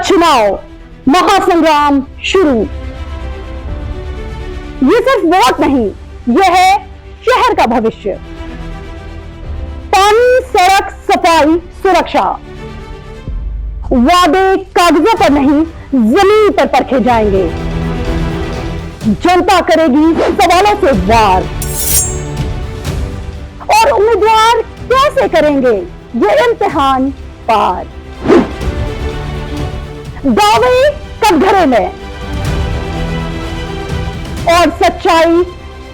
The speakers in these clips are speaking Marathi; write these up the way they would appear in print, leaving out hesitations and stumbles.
चुनाव महासंग्राम शुरू। ये सिर्फ वोट नहीं, यह है शहर का भविष्य। पानी, सड़क, सफाई, सुरक्षा, वादे कागजों पर नहीं जमीन पर परखे जाएंगे। जनता करेगी सवालों से वार और उम्मीदवार कैसे करेंगे ये इम्तिहान पार। दावे कटघरे में और सच्चाई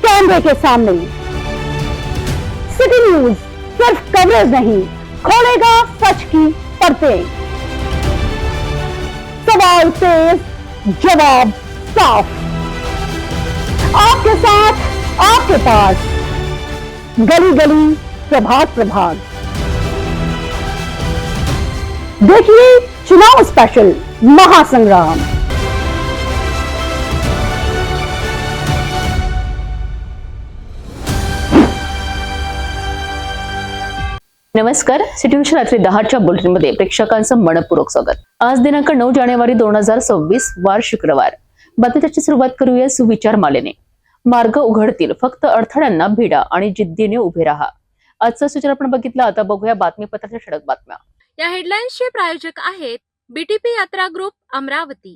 कैमरे के सामने। सिटी न्यूज सिर्फ कवरेज नहीं, खोलेगा सच की परतें। सवाल तेज, जवाब साफ, आपके साथ, आपके पास, गली गली, प्रभाग प्रभाग। देखिए चुनाव स्पेशल महासंग्राम। नमस्कार, सिटी न्यूज रात्री 10च्या बुलेटिनमध्ये प्रेक्षकांचं मनपूर्वक स्वागत। आज दिनांक 9 जानेवारी 2026 वार शुक्रवार। बातमीची सुरुवात करूया सुविचार मालेने। मार्ग उघडतील, फक्त अडथळ्यांना भिडा आणि जिद्दीने उभे राहा। आजचं सूचना आपण बघितलं, आता बघूया बातमीपत्राच्या ठळक बातम्या। या हेडलाईन्सचे प्रायोजक आहेत बीटीपी यात्रा ग्रुप अमरावती।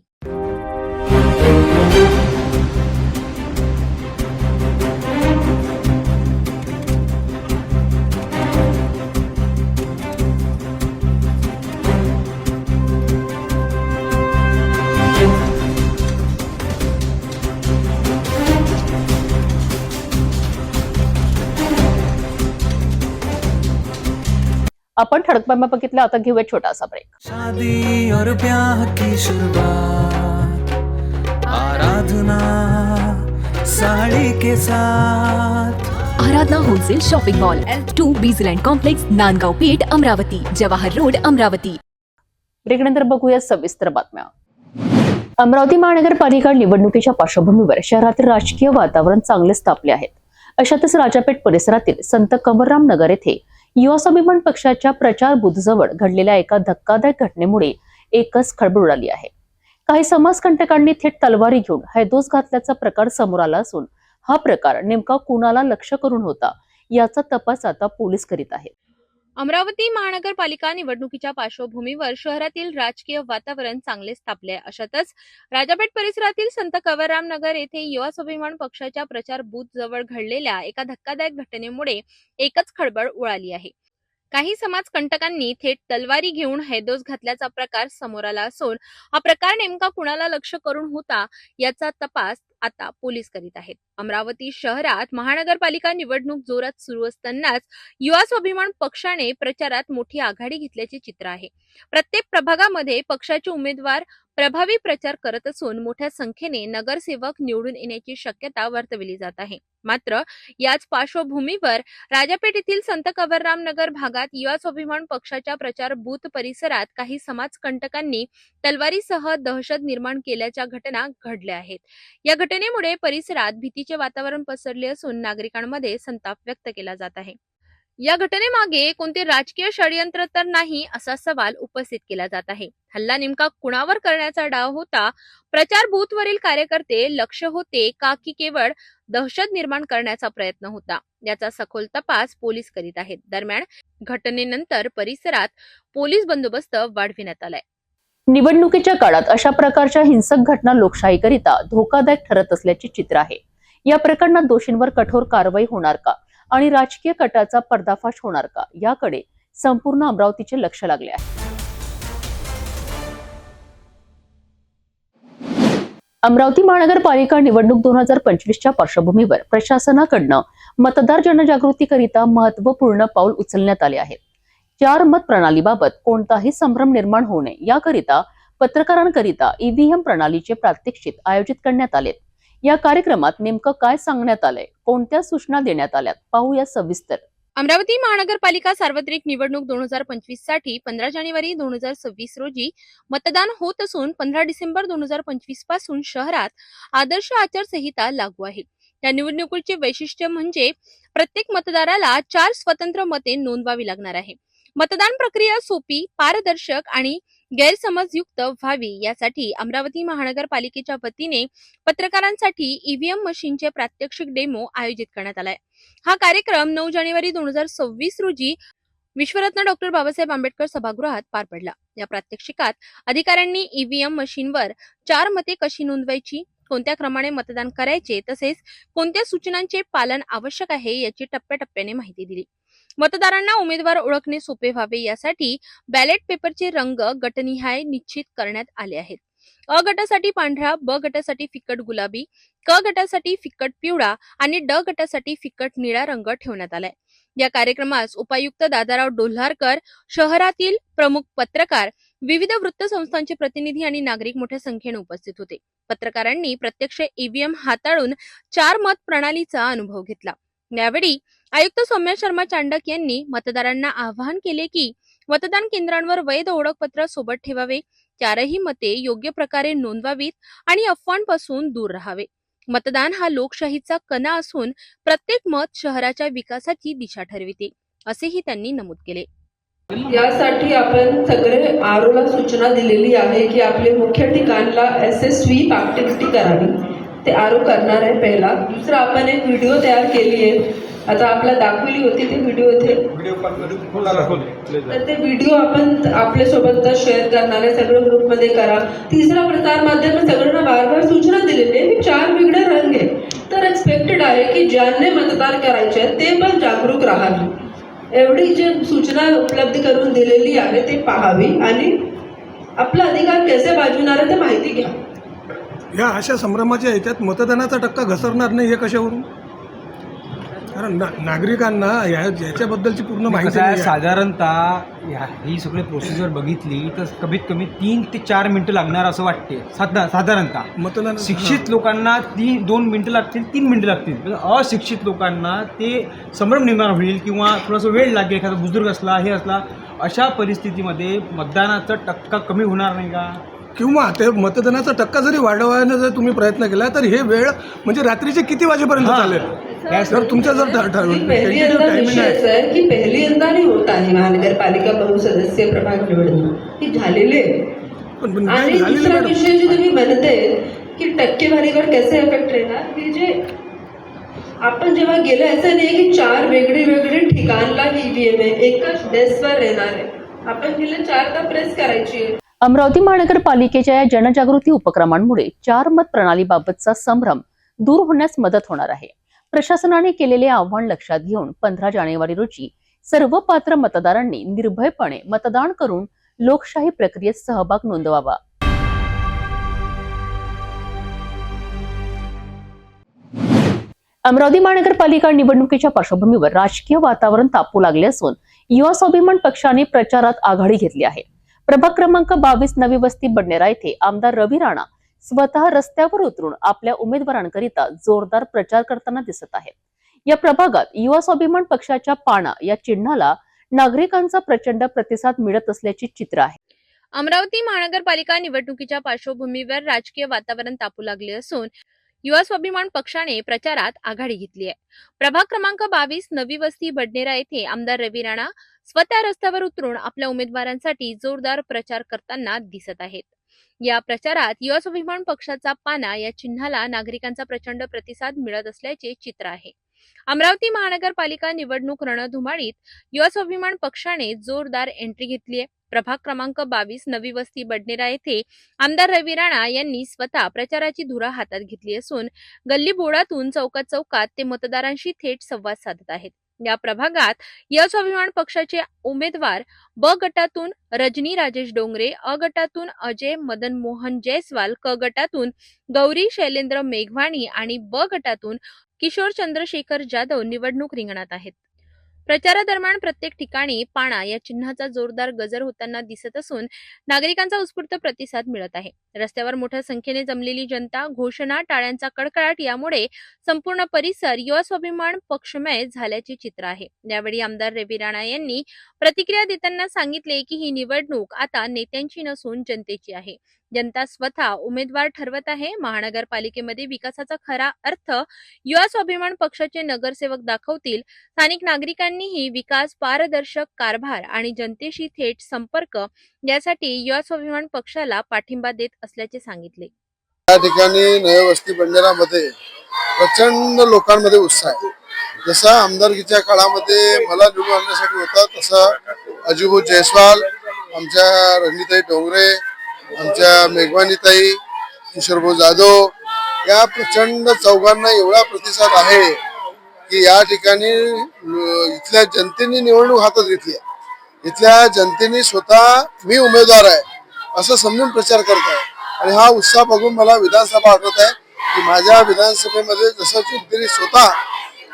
आपण ठळक बातम्या बघितल्या, आता घेऊया छोटासा ब्रेक। शादी और ब्याह की शुरुआत आराधना साड़ी के साथ। Aradhana wholesale shopping mall, L2 बीजलँड कॉम्प्लेक्स, नांदगाव पेठ, अमरावती, जवाहर रोड, अमरावती। ब्रेकनंतर बघूया सविस्तर बातम्या। अमरावती महानगरपालिका निवडणुकीच्या पार्श्वभूमीवर शहरातील राजकीय वातावरण चांगलेच तापले आहे। अशातच राजापेठ परिसरातील संत कमरराम नगर येथे युवा स्वाभिमान पक्षाच्या प्रचार बूथजवळ घडलेल्या एका धक्कादायक घटनेमुळे एकच खळबळ उडाली आहे। काही समाजकंटकांनी थेट तलवारी घेऊन हैदोस घातल्याचा प्रकार समोर आला असून हा प्रकार नेमका कुणाला लक्ष करून होता याचा तपास आता पोलीस करीत आहेत। अमरावती महानगरपालिका निवडणुकीच्या पार्श्वभूमीवर शहरातील राजकीय वातावरण चांगलेच तापले आहे। अशातच राजापेठ परिसरातील संत कवरराम नगर येथे युवा स्वाभिमान पक्षाच्या प्रचार बूथ जवळ घडलेल्या एका धक्कादायक घटनेमुळे एकच खळबळ उडाली आहे। काही समाजकंटकांनी थेट तलवारी घेऊन हैदोस घातल्याचा प्रकार समोर आला असून हा प्रकार नेमका कुणाला लक्ष करून होता याचा तपास आता पोलीस करीत आहेत। अमरावती शहरात महानगरपालिका निवडणूक जोरात सुरू असतानाच युवा स्वाभिमान पक्षाने प्रचारात मोठी आघाडी घेतल्याचे चित्र आहे। प्रत्येक प्रभागामध्ये पक्षाचे उमेदवार प्रभावी प्रचार करत असून मोठ्या संख्येने नगरसेवक निवडून येण्याची शक्यता वर्तवली जात आहे। मात्र याच पार्श्वभूमीवर राजापेठ येथील संत कवरराम नगर भागात युवा स्वाभिमान पक्षाच्या प्रचार बूथ परिसरात काही समाजकंटकांनी तलवारीसह दहशत निर्माण केल्याच्या घटना घडल्या आहेत। या घटनेमुळे परिसरात भीतीचे वातावरण पसरले असून नागरिकांमध्ये संताप व्यक्त केला जात आहे। या घटनेमागे कोणते राजकीय षडयंत्र तर नाही असा सवाल उपस्थित केला जात आहे। हल्ला नेमका कुणावर करण्याचा डाव होता? प्रचार बूथवरील कार्यकर्ते लक्ष होते का की केवळ दहशत निर्माण करण्याचा प्रयत्न होता याचा सखोल तपास पोलीस करीत आहेत। दरम्यान घटनेनंतर परिसरात पोलीस बंदोबस्त वाढविण्यात आलाय। निवडणुकीच्या काळात अशा प्रकारच्या हिंसक घटना लोकशाहीकरिता धोकादायक ठरत असल्याचे चित्र आहे। या प्रकरणात दोषींवर कठोर कारवाई होणार का आणि राजकीय कटाचा पर्दाफाश होणार का याकडे संपूर्ण अमरावतीचे लक्ष लागले आहे। अमरावती महानगरपालिका निवडणूक 2025च्या पार्श्वभूमीवर प्रशासनाकडून मतदार जनजागृतीकरिता महत्त्वपूर्ण पाऊल उचलण्यात आले आहे। 4 मत प्रणालीबाबत कोणताही संभ्रम निर्माण होऊ नये याकरिता पत्रकारांकरिता ईव्हीएम प्रणालीचे प्रात्यक्षिक आयोजित करण्यात आले। या कार्यक्रमात नेमकं काय सांगण्यात आलंय, कोणत्या सूचना देण्यात आल्यात, पाहूया सविस्तर। अमरावती महानगरपालिका सार्वत्रिक निवडणूक 2025 साठी 15 जानेवारी 2026 रोजी मतदान होत असून 15 डिसेंबर 2025 पासून शहरात आदर्श आचारसंहिता लागू आहे। या निवडणुकीचे वैशिष्ट्य म्हणजे प्रत्येक मतदाराला 4 स्वतंत्र मते नोंदवावी लागणार आहे। मतदान प्रक्रिया सोपी, पारदर्शक आणि गैरसमजयुक्त व्हावी यासाठी अमरावती महानगरपालिकेच्या वतीने पत्रकारांसाठी ईव्हीएम मशीनचे प्रात्यक्षिक डेमो आयोजित करण्यात आलाय. हा कार्यक्रम 9 जानेवारी 2026 रोजी विश्वरत्न डॉक्टर बाबासाहेब आंबेडकर सभागृहात पार पडला. या प्रात्यक्षिकात अधिकाऱ्यांनी ईव्हीएम मशीनवर 4 मते कशी नोंदवायची, कोणत्या क्रमाने मतदान करायचे तसेच कोणत्या सूचनांचे पालन आवश्यक आहे याची टप्प्याटप्प्याने माहिती दिली. मतदारांना उमेदवार ओळखणे सोपे व्हावे यासाठी बॅलेट पेपरचे रंग गटनिहाय निश्चित करण्यात आले आहेत. अ गटासाठी पांढरा, ब गटासाठी फिकट गुलाबी, क गटासाठी फिकट पिवळा आणि ड गटासाठी फिकट निळा रंग ठेवण्यात आलाय. या कार्यक्रमास उपायुक्त दादाराव डोल्हारकर, शहरातील प्रमुख पत्रकार, विविध वृत्तसंस्थांचे प्रतिनिधी आणि नागरिक मोठ्या संख्येने उपस्थित होते. पत्रकारांनी प्रत्यक्ष ईव्हीएम हाताळून 4 मत प्रणालीचा अनुभव घेतला. यावेळी आयुक्त सौम्या शर्मा चांडक यांनी मतदारांना आवाहन केले की मतदान केंद्रांवर वैध ओळखपत्र सोबत ठेवावे, 4ही मते योग्य प्रकारे नोंदवावीत आणि अफवांपासून दूर राहावे. मतदान हा लोकशाहीचा कणा असून प्रत्येक मत शहराच्या विकासाची दिशा ठरविते, असेही त्यांनी नमूद केले. यासाठी आपण सगळे आरोला सूचना दिलेली आहे की आपले मुख्य ठिकाणला SSV ऍक्टिव्हिटी करावी. ते आरो करणार आहे पहिला. दुसरा आपण एक व्हिडिओ तयार केली आहे, आता आपला दाखवली होती ते व्हिडिओ इथे, तर ते व्हिडिओ आपण आपल्यासोबत शेअर करणार आहे, सगळं ग्रुपमध्ये करा. तिसरा प्रसार माध्यम सगळ्यांना वारंवार सूचना दिलेली आहे की 4 वेगळे रंग आहे, तर एक्सपेक्टेड आहे की ज्यांनी मतदान करायचे आहे ते पण जागरूक राहावे. एवढी जे सूचना उपलब्ध करून दिलेली आहे ते पाहावी आणि आपला अधिकार कसे बाजवणार आहे ते माहिती घ्या. या अशा संभ्रमाच्या ह्याच्यात मतदानाचा टक्का घसरणार नाही हे कशावरून? कारण नागरिकांना याच्याबद्दलची पूर्ण माहिती नाही आहे. साधारणतः ही सगळी प्रोसिजर बघितली तर कमीत कमी 3 ते 4 मिनिटं लागणार असं वाटते साधारणतः. मतदान शिक्षित लोकांना 2 मिनिटं लागतील, 3 मिनिटं लागतील. अशिक्षित लोकांना ते संभ्रम निर्माण होईल किंवा थोडासा वेळ लागेल. एखादा बुजुर्ग असला, हे असला, अशा परिस्थितीमध्ये मतदानाचा टक्का कमी होणार नाही का? किंवा ते मतदानाचा टक्का जरी वाढवायला जर तुम्ही प्रयत्न केला तर हे वेळ म्हणजे रात्रीचे किती वाजेपर्यंत चालेल? जर तुमचा जर विषय असा आहे की पहिल्यांदा नाही होत आहे महानगरपालिका बहुसदस्यीय प्रभाग निवडणूक ही झालेली आहे. आणि दुसरा विषय जे तुम्ही म्हणते की टक्केवारीवर कसे इफेक्ट राहणार, की जे आपण जेव्हा गेलो असं नाही की 4 वेगळे ठिकाणला ईव्हीएम आहे, एकाच डेस्कवर येणार आहे. आपण गेले 4दा प्रेस करायची आहे. अमरावती महानगरपालिकेच्या या जनजागृती उपक्रमांमुळे 4 मत प्रणालीबाबतचा संभ्रम दूर होण्यास मदत होणार आहे. प्रशासनाने केलेले आव्हान लक्षात घेऊन 15 जानेवारी रोजी सर्व पात्र मतदारांनी निर्भयपणे मतदान करून लोकशाही प्रक्रियेत सहभाग नोंदवावा. अमरावती महानगरपालिका निवडणुकीच्या पार्श्वभूमीवर राजकीय वातावरण तापू लागले असून युवा स्वाभिमान पक्षाने प्रचारात आघाडी घेतली आहे. प्रभाग क्रमांक 22 नवी वस्ती बडनेरा येथे आमदार रवी राणा स्वतः रस्त्यावर उतरून आपल्या उमेदवारांकरिता जोरदार प्रचार करताना दिसत आहेत. या प्रभागात युवा स्वाभिमान पक्षाच्या पाना या चिन्हाला नागरिकांचा प्रचंड प्रतिसाद मिळत असल्याचे चित्र आहे. अमरावती महानगरपालिका निवडणुकीच्या पार्श्वभूमीवर राजकीय वातावरण तापू लागले असून युवा स्वाभिमान पक्षाने प्रचारात आघाडी घेतली आहे. प्रभाग क्रमांक 22 नवी वस्ती बडनेरा येथे आमदार रवी राणा स्वतः रस्त्यावर उतरून आपल्या उमेदवारांसाठी जोरदार प्रचार करताना दिसत आहेत. या प्रचारात युवा स्वाभिमान पक्षाचा पाना या चिन्हाला नागरिकांचा प्रचंड प्रतिसाद मिळत असल्याचे चित्र आहे. अमरावती महानगरपालिका निवडणूक रणधुमाळीत युवा स्वाभिमान पक्षाने जोरदार एंट्री घेतली आहे. प्रभाग क्रमांक 22 नवी वस्ती बडनेरा येथे आमदार रवी राणा यांनी स्वतः प्रचाराची धुरा हातात घेतली असून गल्ली बोळातून चौकात ते मतदारांशी थेट संवाद साधत आहेत. या प्रभागात युवा स्वाभिमान पक्षाचे उमेदवार ब गटातून रजनी राजेश डोंगरे, अ गटातून अजय मदन मोहन जयस्वाल, क गटातून गौरी शैलेंद्र मेघवाणी आणि ब गटातून किशोर चंद्रशेखर जाधव निवडणूक रिंगणात आहेत. प्रचारादरम्यान प्रत्येक ठिकाणी पाना या चिन्हाचा जोरदार गजर होताना दिसत असून नागरिकांचा उत्स्फूर्त प्रतिसाद मिळत आहे. रस्त्यावर मोठ्या संख्येने जमलेली जनता, घोषणा, टाळ्यांचा कडकडाट यामुळे संपूर्ण परिसर युवा स्वाभिमान पक्षमय झाल्याचे चित्र आहे. यावेळी आमदार रवी राणा यांनी प्रतिक्रिया देताना सांगितले की ही निवडणूक आता नेत्यांची नसून जनतेची आहे. जनता स्वतः उमेदवार ठरवत आहे. महानगरपालिकेमध्ये विकासाचा खरा अर्थ युवा स्वाभिमान पक्षाचे नगरसेवक दाखवतील. स्थानिक नागरिकांनीही विकास, पारदर्शक कारभार आणि जनतेशी थेट संपर्क यासाठी युवा स्वाभिमान पक्षाला पाठिंबा देत असल्याचे सांगितले. या ठिकाणी नव्या वस्ती बंजारामध्ये प्रचंड लोकांमध्ये उत्साह आहे. जसा आमदारकीच्या काळामध्ये मला निवडून आणण्यासाठी होता तसा अजिभाऊ जयस्वाल, आमच्या रणनीताई डोंगरे, आमच्या मेघवानीताई, किशोरभाऊ जाधव या प्रचंड चौघांना एवढा प्रतिसाद आहे की या ठिकाणी इथल्या जनतेने निवडणूक हातात घेतली आहे. इथल्या जनतेने स्वतः मी उमेदवार आहे असं समजून प्रचार करत आहे आणि हा उत्साह बघून मला विधानसभा आठवत आहे की माझ्या विधानसभेमध्ये जसं जनतेने स्वतः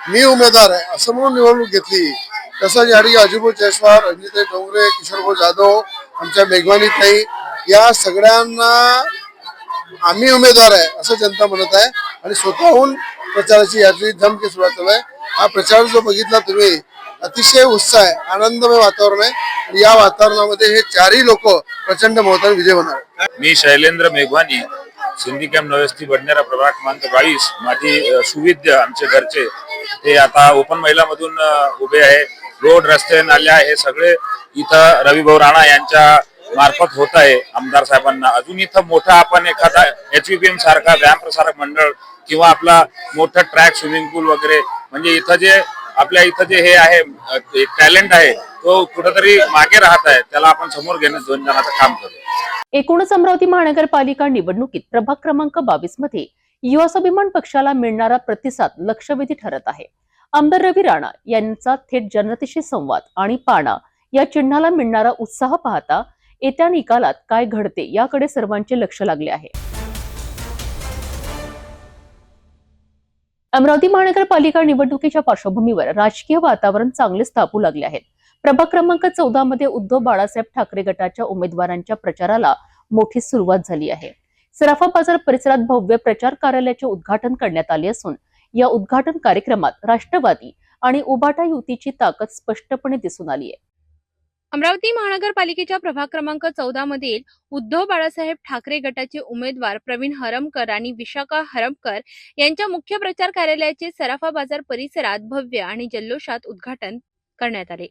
मी उमेदवार आहे असं म्हणून निवडणूक घेतली, तसंच या ठिकाणी अजिभाऊ जयस्वाल, रणनीताई डोंगरे, किशोरभाऊ जाधव, आमच्या मेघवानीताई या सगळ्यांना आम्ही उमेदवार आहे असं जनता म्हणत आहे आणि स्वतःहून प्रचाराची याची धमकी सुरुवात आहे. हा प्रचार जो बघितला तुम्ही अतिशय उत्साह आहे, आनंदमय वातावरण आहे आणि या वातावरणामध्ये हे चारही लोक प्रचंड मताने विजय होणार. मी शैलेंद्र मेघवानी, सिंधी कॅम्प नवस्ती बडनेरा प्रभाग क्रमांक 22. माझी सुविद्य आमचे घरचे ते आता ओपन महिला मधून उभे आहे. रोड, रस्ते, नाल्या हे सगळे इथं रविभाऊ राणा यांच्या मार्फत होत आहे. आमदार साहेबांना अजून इथं मोठा आपण एखादा HVPM सारखा व्यायाम प्रसारक मंडळ किंवा आपला मोठा ट्रॅक, स्विमिंग पूल वगैरे म्हणजे इथं जे आपल्या इथं जे हे आहे टॅलेंट आहे तो कुठेतरी मागे राहत आहे, त्याला आपण समोर घेण्याचं दोन जणांचं काम करू. एकूणच अमरावती महानगरपालिका निवडणुकीत प्रभाग क्रमांक 22 मध्ये युवा स्वाभिमान पक्षाला मिळणारा प्रतिसाद लक्षवेधी ठरत आहे. आमदार रवी राणा यांचा थेट जनतेशी संवाद आणि पाणा या चिन्हाला मिळणारा उत्साह पाहता येत्या निकालात काय घडते याकडे सर्वांचे लक्ष लागले आहे. अमरावती महानगरपालिका निवडणुकीच्या पार्श्वभूमीवर राजकीय वातावरण चांगलेच तापू लागले आहेत. प्रभाग क्रमांक 14 मध्ये उद्धव बाळासाहेब ठाकरे गटाच्या उमेदवारांच्या प्रचाराला मोठी सुरुवात झाली आहे. सराफा बाजार परिसरात भव्य प्रचार कार्यालयाचे उद्घाटन करण्यात आले असून या उद्घाटन कार्यक्रमात राष्ट्रवादी आणि उभाटा युतीची ताकद स्पष्टपणे दिसून आली आहे. अमरावती महानगरपालिकेच्या प्रभाग क्रमांक 14 मधील उद्धव बाळासाहेब ठाकरे गटाचे उमेदवार प्रवीण हरमकर आणि विशाखा हरमकर यांच्या मुख्य प्रचार कार्यालयाचे सराफा बाजार परिसरात भव्य आणि जल्लोषात उद्घाटन करण्यात आले.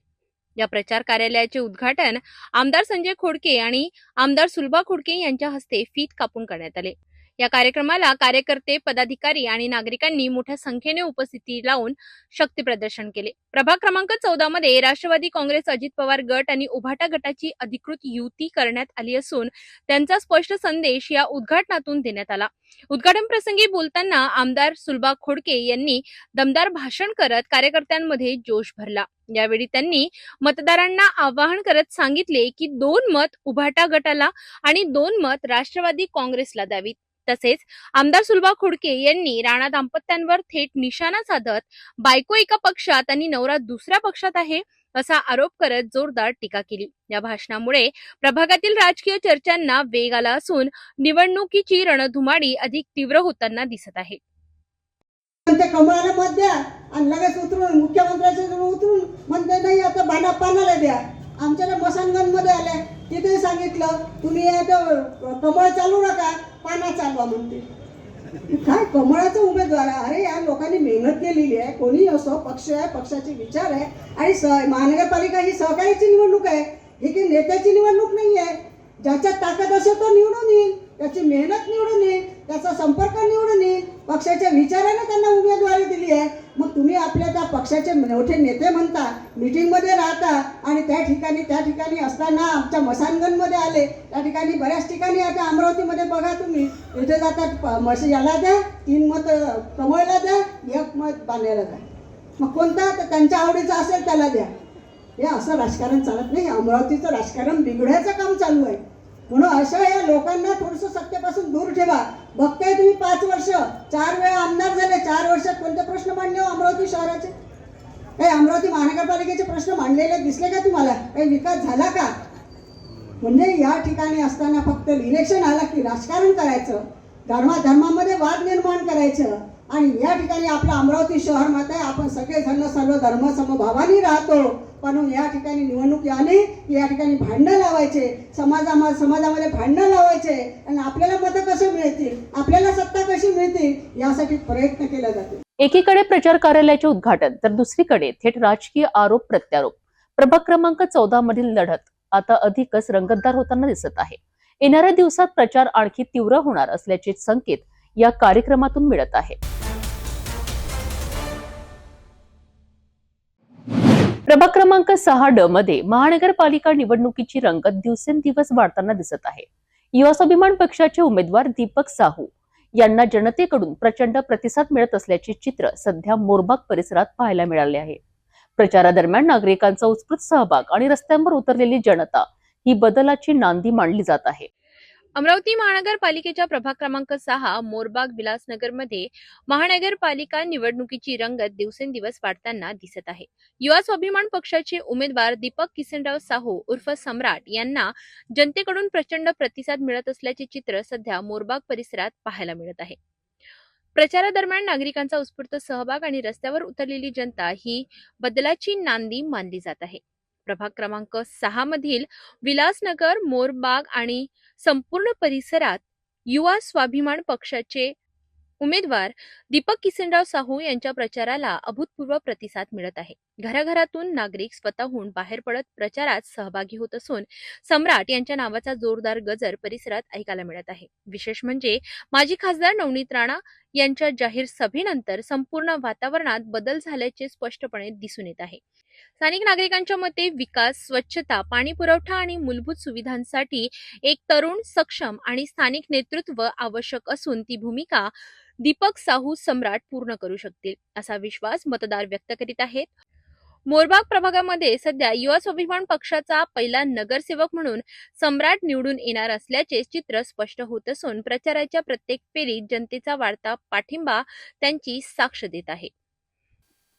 या प्रचार कार्यालयाचे उद्घाटन आमदार संजय खोडके आणि आमदार सुलभा खोडके यांच्या हस्ते फीत कापून करण्यात आले. या कार्यक्रमाला कार्यकर्ते, पदाधिकारी आणि नागरिकांनी मोठ्या संख्येने उपस्थिती लावून शक्ती प्रदर्शन केले. प्रभाग क्रमांक 14 मध्ये राष्ट्रवादी काँग्रेस, अजित पवार गट आणि उभाटा गटाची अधिकृत युती करण्यात आली असून त्यांचा स्पष्ट संदेश या उद्घाटनातून देण्यात आला. उद्घाटन प्रसंगी बोलताना आमदार सुलभा खोडके यांनी दमदार भाषण करत कार्यकर्त्यांमध्ये जोश भरला. यावेळी त्यांनी मतदारांना आवाहन करत सांगितले की 2 मत उभाटा गटाला आणि 2 मत राष्ट्रवादी काँग्रेसला द्यावीत. तसेच आमदार सुलभा खोडके यांनी राणा दाम्पत्यांवर थेट निशाणा साधत बायको एका पक्षात आणि नवरा दुसऱ्या पक्षात आहे असा आरोप करत जोरदार टीका केली. या भाषणामुळे प्रभागातील राजकीय चर्चांना वेग आला असून निवडणुकीची रणधुमाळी अधिक तीव्र होताना दिसत आहे. कमळाला मत द्या आणि लगेच उतरून मुख्यमंत्र्यांच्या उतरून म्हणते नाही आता पानाला द्या. आमच्या मसानगंज मध्ये आल्या तिथे सांगितलं तुम्ही कमळ चालू नका, पाना चालवा म्हणते. काय कमळाचा उमेदवार आहे? अरे या लोकांनी मेहनत केलेली आहे, कोणी असो, पक्ष आहे, पक्षाचे विचार आहे आणि महानगरपालिका ही सहकार्याची निवडणूक आहे, ही काही नेत्याची निवडणूक नाही आहे. ज्याच्यात ताकद असेल तो निवडून येईल, त्याची मेहनत निवडून येईल, त्याचा संपर्क निवडून येईल, पक्षाच्या विचाराने त्यांना उमेदवारी दिली आहे. मग तुम्ही आपल्या त्या पक्षाचे मोठे नेते म्हणता, मीटिंगमध्ये राहता आणि त्या ठिकाणी असताना आमच्या मसानगंजमध्ये आले, त्या ठिकाणी बऱ्याच ठिकाणी आता अमरावतीमध्ये बघा तुम्ही इथे जातात याला द्या 3 मत कमळला द्या, 1 मत बाण्याला द्या. मग कोणता त्यांच्या आवडीचा असेल त्याला द्या. हे असं राजकारण चालत नाही. अमरावतीचं राजकारण बिघडायचं काम चालू आहे. म्हणून अशा या लोकांना थोडंसं सत्तेपासून दूर ठेवा. बघताय तुम्ही 5 वर्ष 4 वेळा आमदार झाले, 4 वर्षात कोणते प्रश्न मांडले हो अमरावती शहराचे? काही अमरावती महानगरपालिकेचे प्रश्न मांडलेले दिसले का तुम्हाला? काही विकास झाला का? म्हणजे या ठिकाणी असताना फक्त इलेक्शन आला की राजकारण करायचं, धर्मामध्ये वाद निर्माण करायचं आणि या ठिकाणी आपलं अमरावती शहर मात्र आहे, आपण सगळेजण सर्व धर्म समभावानी राहतो. पण या ठिकाणी निवडणूक आली की या ठिकाणी भांडणं लावायचे, समाजामध्ये भांडणं लावायचे आणि आपल्याला मतं कशी मिळतील, आपल्याला सत्ता कशी मिळतील यासाठी प्रयत्न केला जातो. एकीकडे प्रचार कार्यालयाचे उद्घाटन तर दुसरीकडे थेट राजकीय आरोप प्रत्यारोप. प्रभाग क्रमांक 14 मधील लढत आता अधिकच रंगतदार होताना दिसत आहे. येणाऱ्या दिवसात प्रचार आणखी तीव्र होणार असल्याचे संकेत या कार्यक्रमातून मिळत आहे. प्रभाग क्रमांक 6D मध्ये महानगरपालिका निवडणुकीची रंगत दिवसेंदिवस वाढताना दिसत आहे. युवा स्वाभिमान पक्षाचे उमेदवार दीपक साहू यांना जनतेकडून प्रचंड प्रतिसाद मिळत असल्याचे चित्र सध्या मोरबाग परिसरात पाहायला मिळाले आहे. प्रचारादरम्यान नागरिकांचा उत्स्फूर्त सहभाग आणि रस्त्यांवर उतरलेली जनता ही बदलाची नांदी मानली जात आहे. अमरावती महानगरपालिकेच्या प्रभाग क्रमांक 6 मोरबाग विलासनगरमध्ये महानगरपालिका निवडणुकीची रंगत दिवसेंदिवस वाढताना दिसत आहे. युवा स्वाभिमान पक्षाचे उमेदवार दीपक किसनराव साहू उर्फ सम्राट यांना जनतेकडून प्रचंड प्रतिसाद मिळत असल्याचे चित्र सध्या मोरबाग परिसरात पाहायला मिळत आहे. प्रचारादरम्यान नागरिकांचा उत्स्फूर्त सहभाग आणि रस्त्यावर उतरलेली जनता ही बदलाची नांदी मानली जात आहे. प्रभाग क्रमांक 6 मधील विलासनगर, मोरबाग आणि संपूर्ण परिसरात युवा स्वाभिमान पक्षाचे उमेदवार दीपक किसनराव साहू यांच्या प्रचाराला अभूतपूर्व प्रतिसाद मिळत आहे. घराघरातून नागरिक स्वतःहून बाहेर पडत प्रचारात सहभागी होत असून सम्राट यांच्या नावाचा जोरदार गजर परिसरात ऐकायला मिळत आहे. विशेष म्हणजे माजी खासदार नवनीत राणा यांच्या जाहीर सभेनंतर संपूर्ण वातावरणात बदल झाल्याचे स्पष्टपणे दिसून येत आहे. स्थानिक नागरिकांच्या मते विकास, स्वच्छता, पाणी पुरवठा आणि मूलभूत सुविधांसाठी एक तरुण, सक्षम आणि स्थानिक नेतृत्व आवश्यक असून ती भूमिका दीपक साहू सम्राट पूर्ण करू शकतील असा विश्वास मतदार व्यक्त करीत आहेत. मोरबाग प्रभागामध्ये सध्या युवा स्वाभिमान पक्षाचा पहिला नगरसेवक म्हणून सम्राट निवडून येणार असल्याचे चित्र स्पष्ट होत असून प्रचाराच्या प्रत्येक फेरीत जनतेचा वाढता पाठिंबा त्यांची साक्ष देत आहे.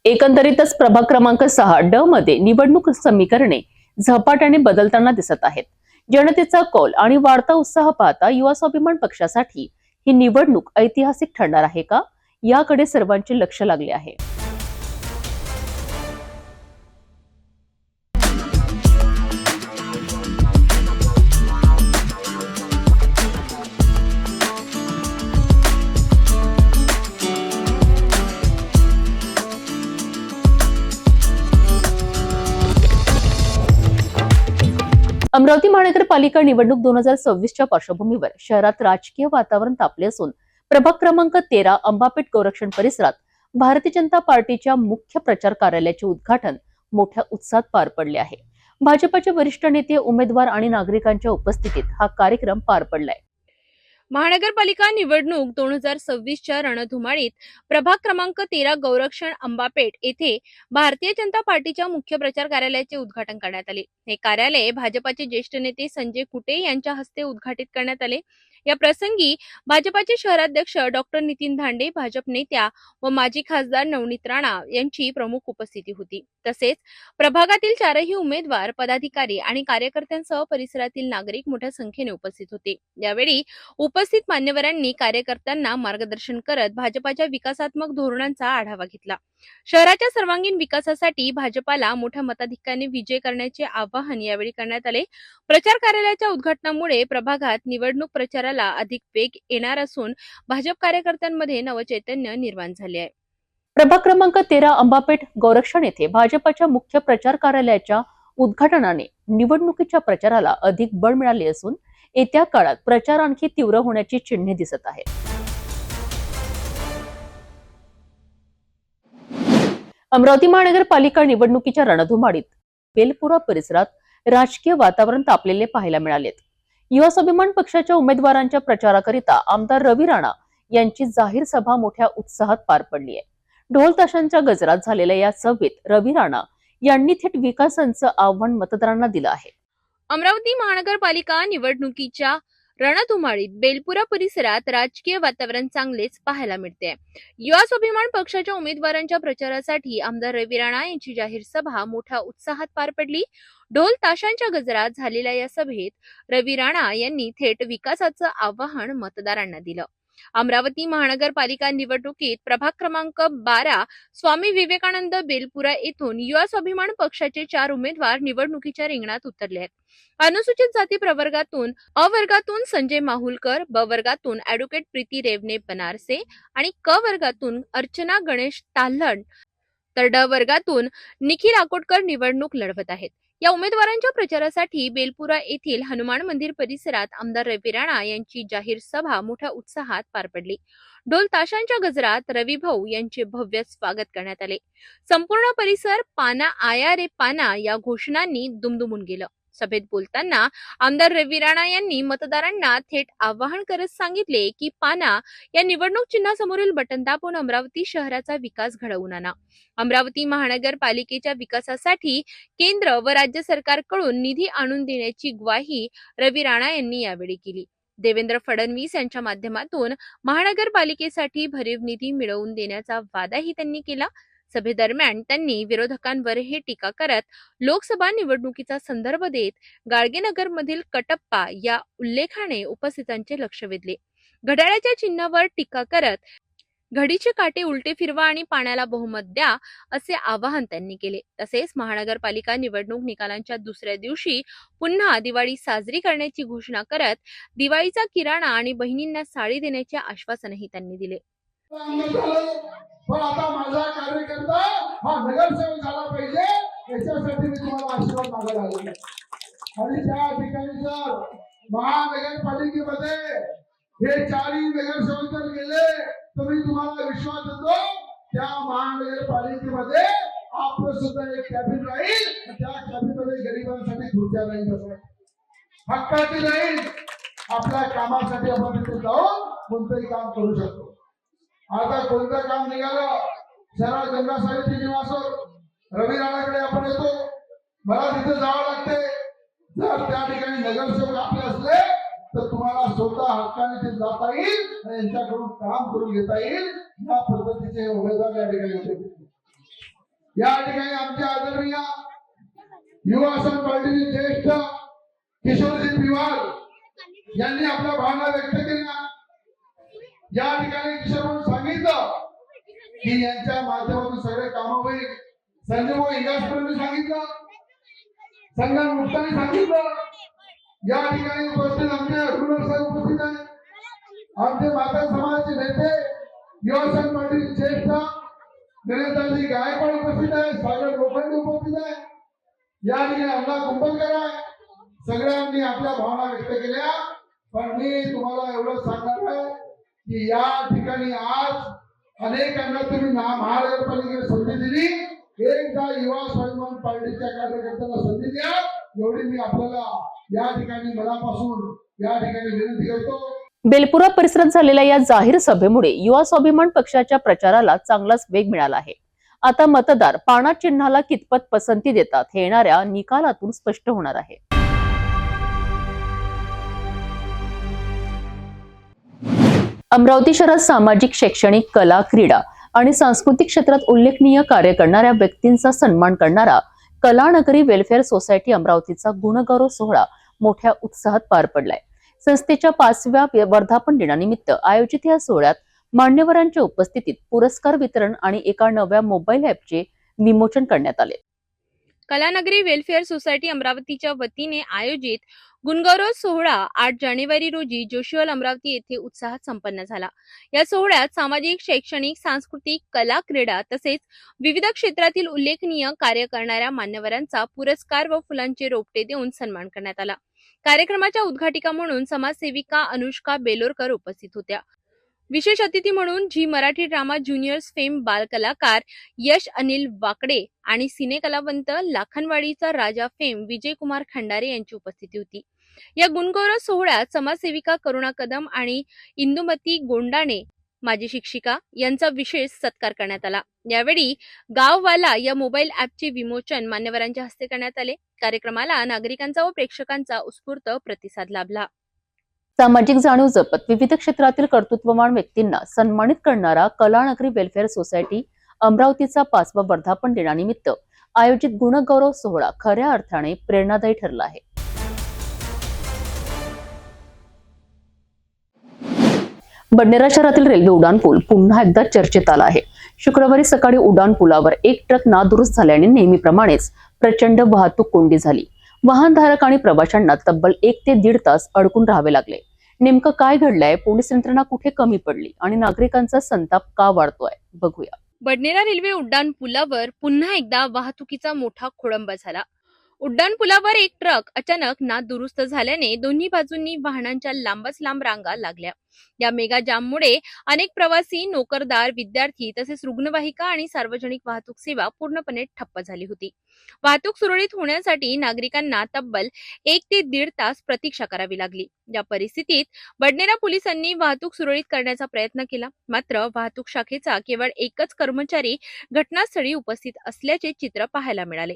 एकंदरीतच प्रभाग क्रमांक 6D मध्ये निवडणूक समीकरणे झपाट्याने बदलताना दिसत आहेत. जनतेचा कौल आणि वाढता उत्साह पाहता युवा स्वाभिमान पक्षासाठी ही निवडणूक ऐतिहासिक ठरणार आहे का, याकडे सर्वांचे लक्ष लागले आहे. अमरावती महानगरपालिका निवडणूक 2026च्या पार्श्वभूमीवर शहरात राजकीय वातावरण तापले असून प्रभाग क्रमांक 13 अंबापेठ गोरक्षण परिसरात भारतीय जनता पार्टीच्या मुख्य प्रचार कार्यालयाचे उद्घाटन मोठ्या उत्साहात पार पडले आहे. भाजपचे वरिष्ठ नेते, उमेदवार आणि नागरिकांच्या उपस्थितीत हा कार्यक्रम पार पडलाय. महानगरपालिका निवडणूक 2026च्या रणधुमाळीत प्रभाग क्रमांक 13 गौरक्षण अंबापेठ येथे भारतीय जनता पार्टीच्या मुख्य प्रचार कार्यालयाचे उद्घाटन करण्यात आले. हे कार्यालय भाजपाचे ज्येष्ठ नेते संजय कुटे यांच्या हस्ते उद्घाटित करण्यात आले. या प्रसंगी भाजपाचे शहराध्यक्ष डॉक्टर नितीन धांडे, भाजप नेत्या व माजी खासदार नवनीत राणा यांची प्रमुख उपस्थिती होती. तसेच प्रभागातील 4ही उमेदवार, पदाधिकारी आणि कार्यकर्त्यांसह परिसरातील नागरिक मोठ्या संख्येने उपस्थित होते. यावेळी उपस्थित मान्यवरांनी कार्यकर्त्यांना मार्गदर्शन करत भाजपाच्या विकासात्मक धोरणांचा आढावा घेतला. शहराच्या सर्वांगीण विकासासाठी भाजपाला मोठ्या मताधिक्याने विजय करण्याचे आवाहन यावेळी करण्यात आले. प्रचार कार्यालयाच्या उद्घाटनामुळे प्रभागात निवडणूक प्रचाराला अधिक वेग येणार असून भाजप कार्यकर्त्यांमध्ये नवचैतन्य निर्माण झाले आहे. प्रभाग क्रमांक 13 अंबापेठ गोरक्षण येथे भाजपाच्या मुख्य प्रचार कार्यालयाच्या उद्घाटनाने निवडणुकीच्या प्रचाराला अधिक बळ मिळाले असून येत्या काळात प्रचार आणखी तीव्र होण्याची चिन्हे दिसत आहेत. अमरावती महानगरपालिका निवडणुकीच्या रणधुमाळीत बेलपुरा परिसरात राजकीय वातावरण तापलेले पाहायला मिळालेत. युवा स्वाभिमान पक्षाच्या उमेदवारांच्या प्रचाराकरिता आमदार रवी राणा यांची जाहीर सभा मोठ्या उत्साहात पार पडली आहे. ढोल ताशांच्या गजरात झालेल्या या सभेत रवी राणा यांनी थेट विकासाचं आव्हान मतदारांना दिलं आहे. अमरावती महानगरपालिका निवडणुकीच्या रणधुमाळीत बेलपुरा परिसरात राजकीय वातावरण चांगलेच पाहायला मिळते. युवा स्वाभिमान पक्षाच्या उमेदवारांच्या प्रचारासाठी आमदार रवी राणा यांची जाहीर सभा मोठ्या उत्साहात पार पडली. ढोल ताशांच्या गजरात झालेल्या या सभेत रवी राणा यांनी थेट विकासाचं आवाहन मतदारांना दिलं. अमरावती महानगरपालिका निवडणुकीत प्रभाग क्रमांक 12 स्वामी विवेकानंद बेलपुरा येथून युवा स्वाभिमान पक्षाचे 4 उमेदवार निवडणुकीच्या रिंगणात उतरले आहेत. अनुसूचित जाती प्रवर्गातून अ वर्गातून संजय माहुलकर, ब वर्गातून ॲडव्होकेट प्रीती रेवणे बनारसे आणि क वर्गातून अर्चना गणेश ताल्हण तर ड वर्गातून निखिल आकोटकर निवडणूक लढवत आहेत. या उमेदवारांच्या प्रचारासाठी बेलपुरा येथील हनुमान मंदिर परिसरात आमदार रवी राणा यांची जाहीर सभा मोठ्या उत्साहात पार पडली. ढोल ताशांच्या गजरात रवी भाऊ यांचे भव्य स्वागत करण्यात आले. संपूर्ण परिसर पाना आया रे पाना या घोषणांनी दुमदुमून गेलं. सभेत बोलताना आमदार रवी राणा यांनी मतदारांना थेट आवाहन करत सांगितले की पाना या निवडणूक चिन्हासमोरील बटन दाबून अमरावती शहराचा विकास घडवून आणा. अमरावती महानगरपालिकेच्या विकासासाठी केंद्र व राज्य सरकारकडून निधी आणून देण्याची ग्वाही रवी राणा यांनी यावेळी केली. देवेंद्र फडणवीस यांच्या माध्यमातून महानगरपालिकेसाठी भरीव निधी मिळवून देण्याचा वादाही त्यांनी केला. सभेदरम्यान त्यांनी विरोधकांवरही टीका करत लोकसभा निवडणुकीचा संदर्भ देत गाडगेनगरमधील कटप्पा या उल्लेखाने उपस्थितांचे लक्ष वेधले. घड्याळाच्या चिन्हावर टीका करत घडीचे काटे उलटे फिरवा आणि पाण्याला बहुमत द्या असे आवाहन त्यांनी केले. तसेच महानगरपालिका निवडणूक निकालांच्या दुसऱ्या दिवशी पुन्हा दिवाळी साजरी करण्याची घोषणा करत दिवाळीचा किराणा आणि बहिणींना साडी देण्याचे आश्वासनही त्यांनी दिले. पण आता माझा कार्यकर्ता हा नगरसेवक झाला पाहिजे याच्यासाठी मी तुम्हाला आशीर्वाद मागायला आलेलो आहे. आणि त्या ठिकाणी जर महानगरपालिकेमध्ये हे 4 नगरसेवक जर गेले तर मी तुम्हाला विश्वास देतो त्या महानगरपालिकेमध्ये आपलं सुद्धा एक कॅबिन राहील. त्या कॅबिनमध्ये गरिबांसाठी खुर्च्या राहील, हक्काची राहील. आपल्या कामासाठी आपण तिथे जाऊन कोणतंही काम करू शकतो. आता कोणतं काम निघालं शहरात गंगा साहित्य निवास रवी राणाकडे आपण येतो. मला तिथे जावं लागते. जर त्या ठिकाणी नगरसेवक आपले असले तर तुम्हाला स्वतः हक्काने ते जाता येईल आणि यांच्याकडून काम करून घेता येईल. या पद्धतीचे उमेदवार या ठिकाणी होते. या ठिकाणी आमच्या आदरणीय युवा आसन पार्टीचे ज्येष्ठ किशोरजी पिवार यांनी आपल्या भावना व्यक्त केल्या. या ठिकाणी किशोर सांगितलं की यांच्या माध्यमातून सगळे कामं होईल. संजय भाऊ इंगासकरांनी सांगितलं, संगम मुक्तांनी सांगितलं. या ठिकाणी उपस्थित आमचे अरुण साहेब उपस्थित आहेत. आमचे माता समाजाचे नेते युवा संघ पार्टीचे ज्येष्ठ गणेशजी गायकवाड उपस्थित आहे, सागर लोखंडे उपस्थित आहे. या ठिकाणी अण्णा कुंभलकर आहे. सगळ्यांनी आपल्या भावना व्यक्त केल्या. पण मी तुम्हाला एवढं सांगणार आहे की या ठिकाणी आज अनेकांना तुम्ही महानगरपालिकेला संधी दिली. एकदा युवा स्वाभिमान पार्टीच्या कार्यकर्त्यांना संधी द्या एवढी मी आपल्याला या ठिकाणी मनापासून या ठिकाणी विनंती करतो. बेलपुरा परिसरात झालेल्या या जाहीर सभेमुळे युवा स्वाभिमान पक्षाच्या प्रचाराला चांगलाच वेग मिळाला आहे. आता मतदार पाना चिन्हाला कितपत पसंती देतात हे येणाऱ्या निकालातून स्पष्ट होणार आहे. अमरावती शहरात सामाजिक, शैक्षणिक, कला, क्रीडा आणि सांस्कृतिक क्षेत्रात उल्लेखनीय कार्य करणाऱ्या व्यक्तींचा सन्मान करणारा कलानगरी वेलफेअर सोसायटी अमरावतीचा गुणगौरव सोहळा मोठ्या उत्साहात पार पडलाय. संस्थेच्या 5व्या वर्धापन दिनानिमित्त आयोजित या सोहळ्यात मान्यवरांच्या उपस्थितीत पुरस्कार वितरण आणि एका नव्या मोबाईल ॲपचे विमोचन करण्यात आले. कलानगरी वेलफेअर सोसायटी अमरावतीच्या वतीने आयोजित गुणगौरव सोहळा 8 जानेवारी रोजी जोशीहॉल अमरावती येथे उत्साहात संपन्न झाला. या सोहळ्यात सामाजिक, शैक्षणिक, सांस्कृतिक, कला, क्रीडा तसेच विविध क्षेत्रातील उल्लेखनीय कार्य करणाऱ्या मान्यवरांचा पुरस्कार व फुलांचे रोपटे देऊन सन्मान करण्यात आला. कार्यक्रमाच्या उद्घाटिका म्हणून समाजसेविका अनुष्का बेलोरकर उपस्थित होत्या. विशेष अतिथी म्हणून Zee Marathi drama juniors fame बालकलाकार यश अनिल वाकडे आणि सिनेकलावंत लाखनवाडीचा राजा फेम विजय कुमार खंडारे यांची उपस्थिती होती. या गुणगौरव सोहळ्यात समाजसेविका करुणा कदम आणि इंदुमती गोंडाणे माजी शिक्षिका यांचा विशेष सत्कार करण्यात आला. यावेळी गाववाला या मोबाईल ॲपचे विमोचन मान्यवरांच्या हस्ते करण्यात आले. कार्यक्रमाला नागरिकांचा व प्रेक्षकांचा उत्स्फूर्त प्रतिसाद लाभला. सामाजिक जाणीव जपत विविध क्षेत्रातील कर्तृत्ववान व्यक्तींना सन्मानित करणारा कलानगरी वेलफेअर सोसायटी अमरावतीचा 5वा वर्धापन दिनानिमित्त आयोजित गुणगौरव सोहळा खऱ्या अर्थाने प्रेरणादायी ठरला आहे. बडनेरा शहरातील रेल्वे उड्डाणपूल पुन्हा एकदा चर्चेत आला आहे. शुक्रवारी सकाळी उड्डाणपुलावर एक ट्रक नादुरुस्त झाल्याने नेहमीप्रमाणेच प्रचंड वाहतूक कोंडी झाली. वाहनधारक आणि प्रवाशांना तब्बल 1 ते 1.5 तास अडकून राहावे लागले. नेमकं काय घडलंय, पोलीस यंत्रणा कुठे कमी पडली आणि नागरिकांचा संताप का वाढतोय, बघूया. बडनेरा रेल्वे उड्डाण पुलावर पुन्हा एकदा वाहतुकीचा मोठा खोळंबा झाला. उड्डाण पुलावर एक ट्रक अचानक नादुरुस्त झाल्याने दोन्ही बाजूंनी वाहनांच्या लांबच लांब रांगा लागल्या. या मेगा जाममुळे अनेक प्रवासी, नोकरदार, विद्यार्थी तसेच रुग्णवाहिका आणि सार्वजनिक वाहतूक सेवा पूर्णपणे ठप्प झाली होती. वाहतूक सुरळीत होण्यासाठी नागरिकांना तब्बल 1 ते 1.5 तास प्रतीक्षा करावी लागली. या परिस्थितीत बडनेरा पोलिसांनी वाहतूक सुरळीत करण्याचा प्रयत्न केला. मात्र वाहतूक शाखेचा केवळ एकच कर्मचारी घटनास्थळी उपस्थित असल्याचे चित्र पाहायला मिळाले.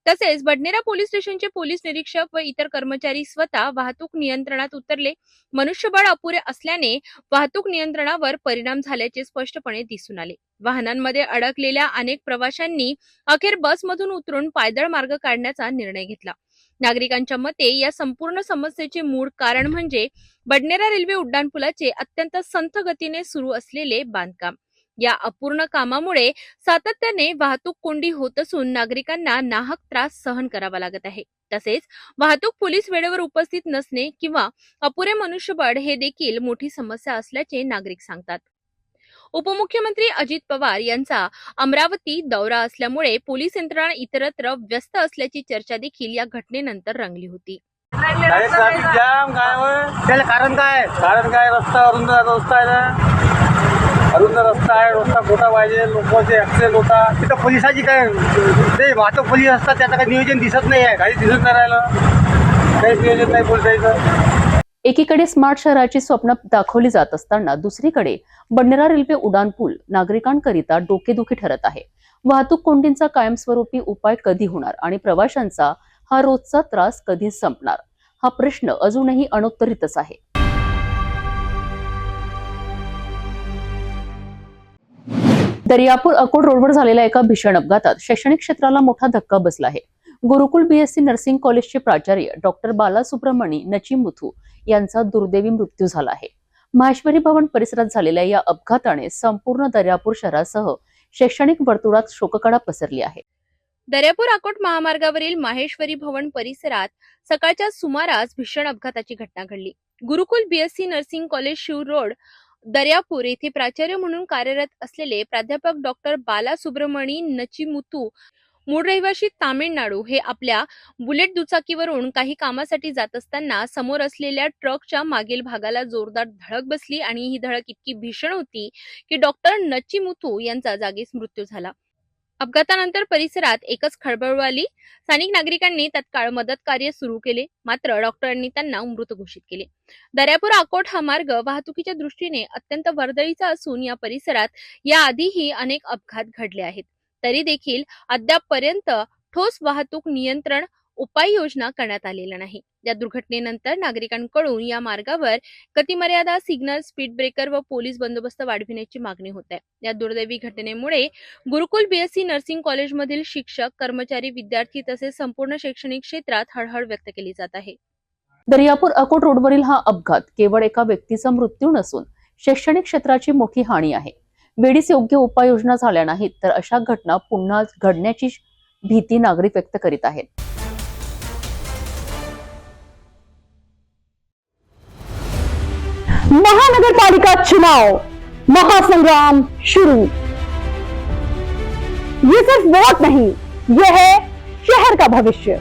तसेच बडनेरा पोलीस स्टेशनचे पोलीस निरीक्षक व इतर कर्मचारी स्वतः वाहतूक नियंत्रणात उतरले. मनुष्यबळ अपुरे असल्याने वाहतूक नियंत्रणावर परिणाम झाल्याचे स्पष्टपणे दिसून आले. वाहनांमध्ये अडकलेल्या अनेक प्रवाशांनी अखेर बसमधून उतरून पायदळ मार्ग काढण्याचा निर्णय घेतला. नागरिकांच्या मते या संपूर्ण समस्येचे मूळ कारण म्हणजे बडनेरा रेल्वे उड्डाणपुलाचे अत्यंत संथ गतीने सुरू असलेले बांधकाम. या अपूर्ण कामामुळे सातत्याने वाहतूक कोंडी होत असून नागरिकांना नाहक त्रास सहन करावा लागत आहे. तसेच वाहतूक पोलीस वेळेवर उपस्थित नसणे किंवा अपुरे मनुष्यबळ हे देखील मोठी समस्या असल्याचे नागरिक सांगतात. उपमुख्यमंत्री अजित पवार यांचा अमरावती दौरा असल्यामुळे पोलीस यंत्रणा इतरत्र व्यस्त असल्याची चर्चा देखील या घटनेनंतर रंगली होती. ट्रॅफिक जाम त्याला कारण काय? रस्ता रस्ता आहे ना, अरुंद रस्ता आहे, रस्ता खोटा पाहिजे, लोकांचे ऍक्सिडेंट होता. तिथं पोलिसाची काय ते वाहतूक पोलीस असतात, त्याचं काही नियोजन दिसत नाही आहे. काही दिसत नाही राहिलं, काहीच नियोजन नाही पोलिसांचं. एकीकडे स्मार्ट शहराची स्वप्न दाखवली जात असताना दुसरीकडे बडनेरा रेल्वे उड्डाणपूल नागरिकांकरिता डोकेदुखी ठरत आहे. वाहतूक कोंडींचा कायमस्वरूपी उपाय कधी होणार आणि प्रवाशांचा हा रोजचा त्रास कधी संपणार, हा प्रश्न अजूनही अनुत्तरितच आहे. दर्यापूर अकोट रोडवर झालेल्या एका भीषण अपघातात शैक्षणिक क्षेत्राला मोठा धक्का बसला आहे. गुरुकुल BSc नर्सिंग कॉलेजचे प्राचार्य डॉक्टर बालासुब्रमणी नचिमुथू यांचा दुर्दैवी मृत्यू झाला आहे. माहेश्वरी भवन परिसरात झालेल्या या अपघाताने संपूर्ण दर्यापूर शहरासह शैक्षणिक वर्तुळात शोककळा पसरली आहे. दर्यापूर अकोट महामार्गावरील माहेश्वरी भवन परिसरात सकाळच्या सुमारास भीषण अपघाताची घटना घडली. Gurukul BSc nursing college Shiv road Daryapur येथे प्राचार्य म्हणून कार्यरत असलेले प्राध्यापक डॉक्टर बालासुब्रमणी नचिमुथू, मूळ रहिवासी तामिळनाडू, हे आपल्या बुलेट दुचाकीवरून काही कामासाठी जात असताना समोर असलेल्या ट्रकच्या मागील भागाला जोरदार धडक बसली आणि ही धडक इतकी भीषण होती की डॉक्टर नचिमुथू यांचा जागीच मृत्यू झाला. अपघातानंतर परिसरात एकच खळबळ उडाली. स्थानिक नागरिकांनी तत्काळ मदत कार्य सुरू केले, मात्र डॉक्टरांनी त्यांना मृत घोषित केले. दर्यापूर अकोट हा मार्ग वाहतुकीच्या दृष्टीने अत्यंत वर्दळीचा असून या परिसरात याआधीही अनेक अपघात घडले आहेत. तरी देखील अद्यापपर्यंत ठोस वाहतूक नियंत्रण उपाययोजना करण्यात आलेल्या नाही. या दुर्घटनेनंतर नागरिकांकडून या मार्गावर गतिमर्यादा, सिग्नल, स्पीड ब्रेकर व पोलीस बंदोबस्त वाढविण्याची मागणी होत आहे. या दुर्दैवी घटनेमुळे गुरुकुल BSc नर्सिंग कॉलेजमधील शिक्षक, कर्मचारी, विद्यार्थी तसेच संपूर्ण शैक्षणिक क्षेत्रात हळहळ व्यक्त केली जात आहे. दर्यापूर अकोट रोडवरील हा अपघात केवळ एका व्यक्तीचा मृत्यू नसून शैक्षणिक क्षेत्राची मोठी हानी आहे. वेळीच योग्य उपाययोजना झाल्या नाहीत तर अशा घटना पुन्हा घडण्याची भीती नागरिक व्यक्त करीत आहेत. महानगरपालिका चुनाव महासंग्राम शुरू. ये सिर्फ वोट नहीं, ये है शहर का भविष्य.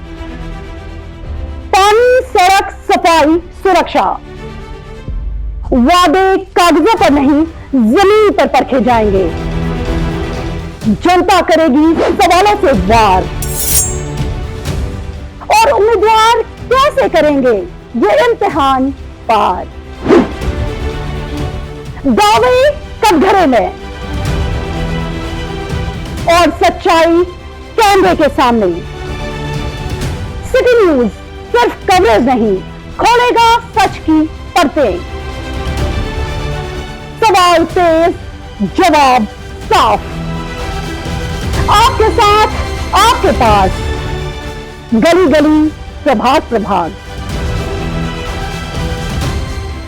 पानी, सड़क, सफाई, सुरक्षा. वादे कागजों पर नहीं, जमीन पर परखे जाएंगे. जनता करेगी सवालों से वार और उम्मीदवार कैसे करेंगे ये इम्तिहान पार. दावे कटघरे में और सच्चाई कैमरे के सामने. सिटी न्यूज सिर्फ कवरेज नहीं, खोलेगा सच की परतें. सवाल तेज, जवाब साफ. आपके साथ, आपके पास, गली गली, प्रभाग प्रभाग.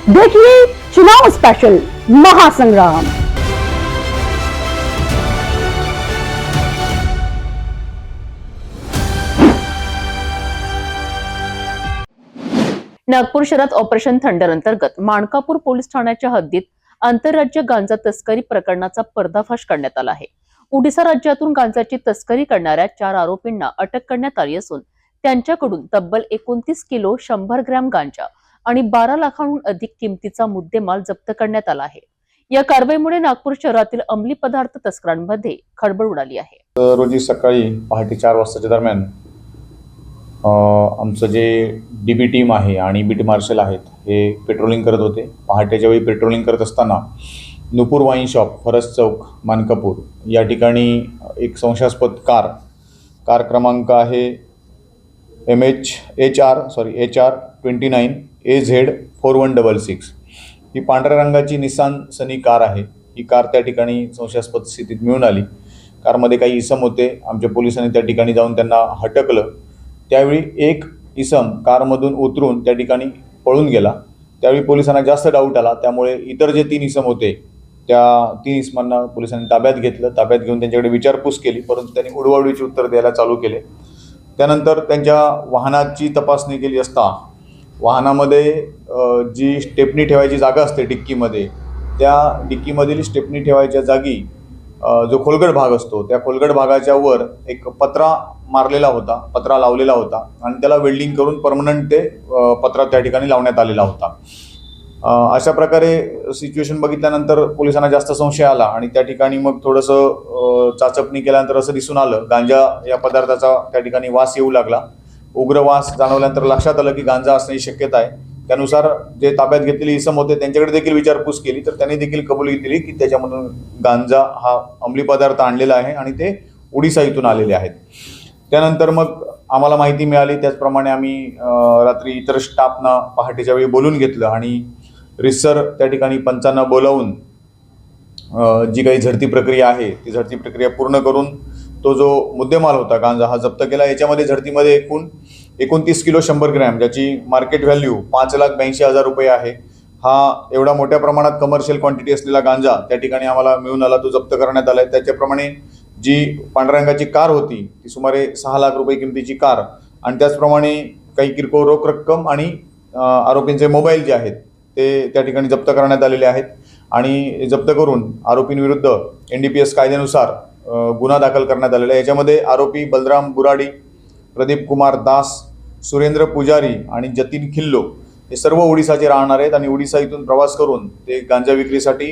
देखिए चुनाव स्पेशल महासंग्राम। नागपूर शहरात ऑपरेशन थंडर अंतर्गत माणकापूर पोलीस ठाण्याच्या हद्दीत आंतरराज्य गांजा तस्करी प्रकरणाचा पर्दाफाश करण्यात आला आहे। ओडिशा राज्यातून गांजाची तस्करी करणाऱ्या 4 आरोपींना अटक करण्यात आली असून त्यांच्याकडून तब्बल 29 किलो 100 ग्रॅम गांजा आणि 12 लाखांहून अधिक किमतीचा मुद्देमाल जप्त करण्यात आला आहे। या कारवाईमुळे नागपूर शहरातील अंमली पदार्थ तस्करांमध्ये खळबळ उडाली आहे। रोजी सकाळी पहाटे 4 वाजताच्या दरम्यान आमचं जे DB टीम आहे आणि BT मार्शल आहेत हे पेट्रोलिंग करत होते। पहाटेच्या वेळी पेट्रोलिंग करत असताना नुपूर वाईन शॉप, फरस चौक, मानकापूर या ठिकाणी एक संशयास्पद कार क्रमांक आहे HR 29 AZ 4166 ही पांढऱ्या रंगाची निसान सनी कार आहे। ही कार त्या ठिकाणी संशयास्पद स्थितीत मिळून आली। कारमध्ये काही इसम होते। आमच्या पोलिसांनी त्या ठिकाणी जाऊन त्यांना हटकलं। त्यावेळी एक इसम कारमधून उतरून त्या ठिकाणी पळून गेला। त्यावेळी पोलिसांना जास्त डाऊट आला, त्यामुळे इतर जे 3 इसम होते त्या 3 इसमांना पोलिसांनी ताब्यात घेतलं। ताब्यात घेऊन त्यांच्याकडे विचारपूस केली, परंतु त्यांनी उडवाउडवीची उत्तर द्यायला चालू केले। त्यानंतर त्यांच्या वाहनाची तपासणी केली असता वाहनामध्ये जी स्टेपनी ठेवायची जागा असते डिक्कीमध्ये, त्या डिक्कीमधील स्टेपनी ठेवायच्या जागी जो खोलगट भाग असतो त्या खोलगट भागाच्या वर एक पत्रा लावलेला होता आणि त्याला वेल्डिंग करून परमनंट ते पत्रा त्या ठिकाणी लावण्यात आलेला होता। अशा प्रकारे सिच्युएशन बघितल्यानंतर पोलिसांना जास्त संशय आला आणि त्या ठिकाणी मग थोडंसं चाचपणी केल्यानंतर असं दिसून आलं गांजा या पदार्थाचा त्या ठिकाणी वास येऊ लागला। उग्र वास जाणवल्यानंतर लक्षात आलं की गांजा असण्याची शक्यता आहे। त्यानुसार जे ताब्यात घेतलेले इसम होते त्यांच्याकडे देखील विचारपूस केली, तर त्यांनी देखील कबुली दिली की त्याच्यामधून गांजा हा अंमली पदार्थ आणलेला आहे आणि ते ओडिशा इथून आलेले आहेत। त्यानंतर मग आम्हाला माहिती मिळाली, त्याचप्रमाणे आम्ही रात्री इतर स्टाफना पहाटेच्या वेळी बोलून घेतलं आणि रिसर त्या ठिकाणी पंचांना बोलावून जी काही झडती प्रक्रिया आहे ती झडती प्रक्रिया पूर्ण करून तो जो मुद्देमाल होता गांजा हा जप्त केला। याच्यामध्ये झडतीमध्ये एकूण 29 किलो 100 ग्रॅम ज्याची मार्केट व्हॅल्यू 5,82,000 रुपये आहे। हा एवढा मोठ्या प्रमाणात कमर्शियल क्वांटिटी असलेला गांजा त्या ठिकाणी आम्हाला मिळून आला, तो जप्त करण्यात आला आहे। त्याच्याप्रमाणे जी पांढऱ्या रंगाची कार होती ती सुमारे 6 लाख रुपये किमतीची कार आणि त्याचप्रमाणे काही किरकोळ रोख रक्कम आणि आरोपींचे मोबाईल जे आहेत ते त्या ठिकाणी जप्त करण्यात आलेले आहेत आणि जप्त करून आरोपींविरुद्ध NDPS कायद्यानुसार गुन्हा दाखल करण्यात आलेला आहे। याच्यामध्ये आरोपी बलराम बुराडी, प्रदीप कुमार दास, सुरेंद्र पुजारी आणि जतीन खिल्लो हे सर्व ओडिसाचे राहणार आहेत आणि ओडिसा इथून प्रवास करून ते गांजा विक्रीसाठी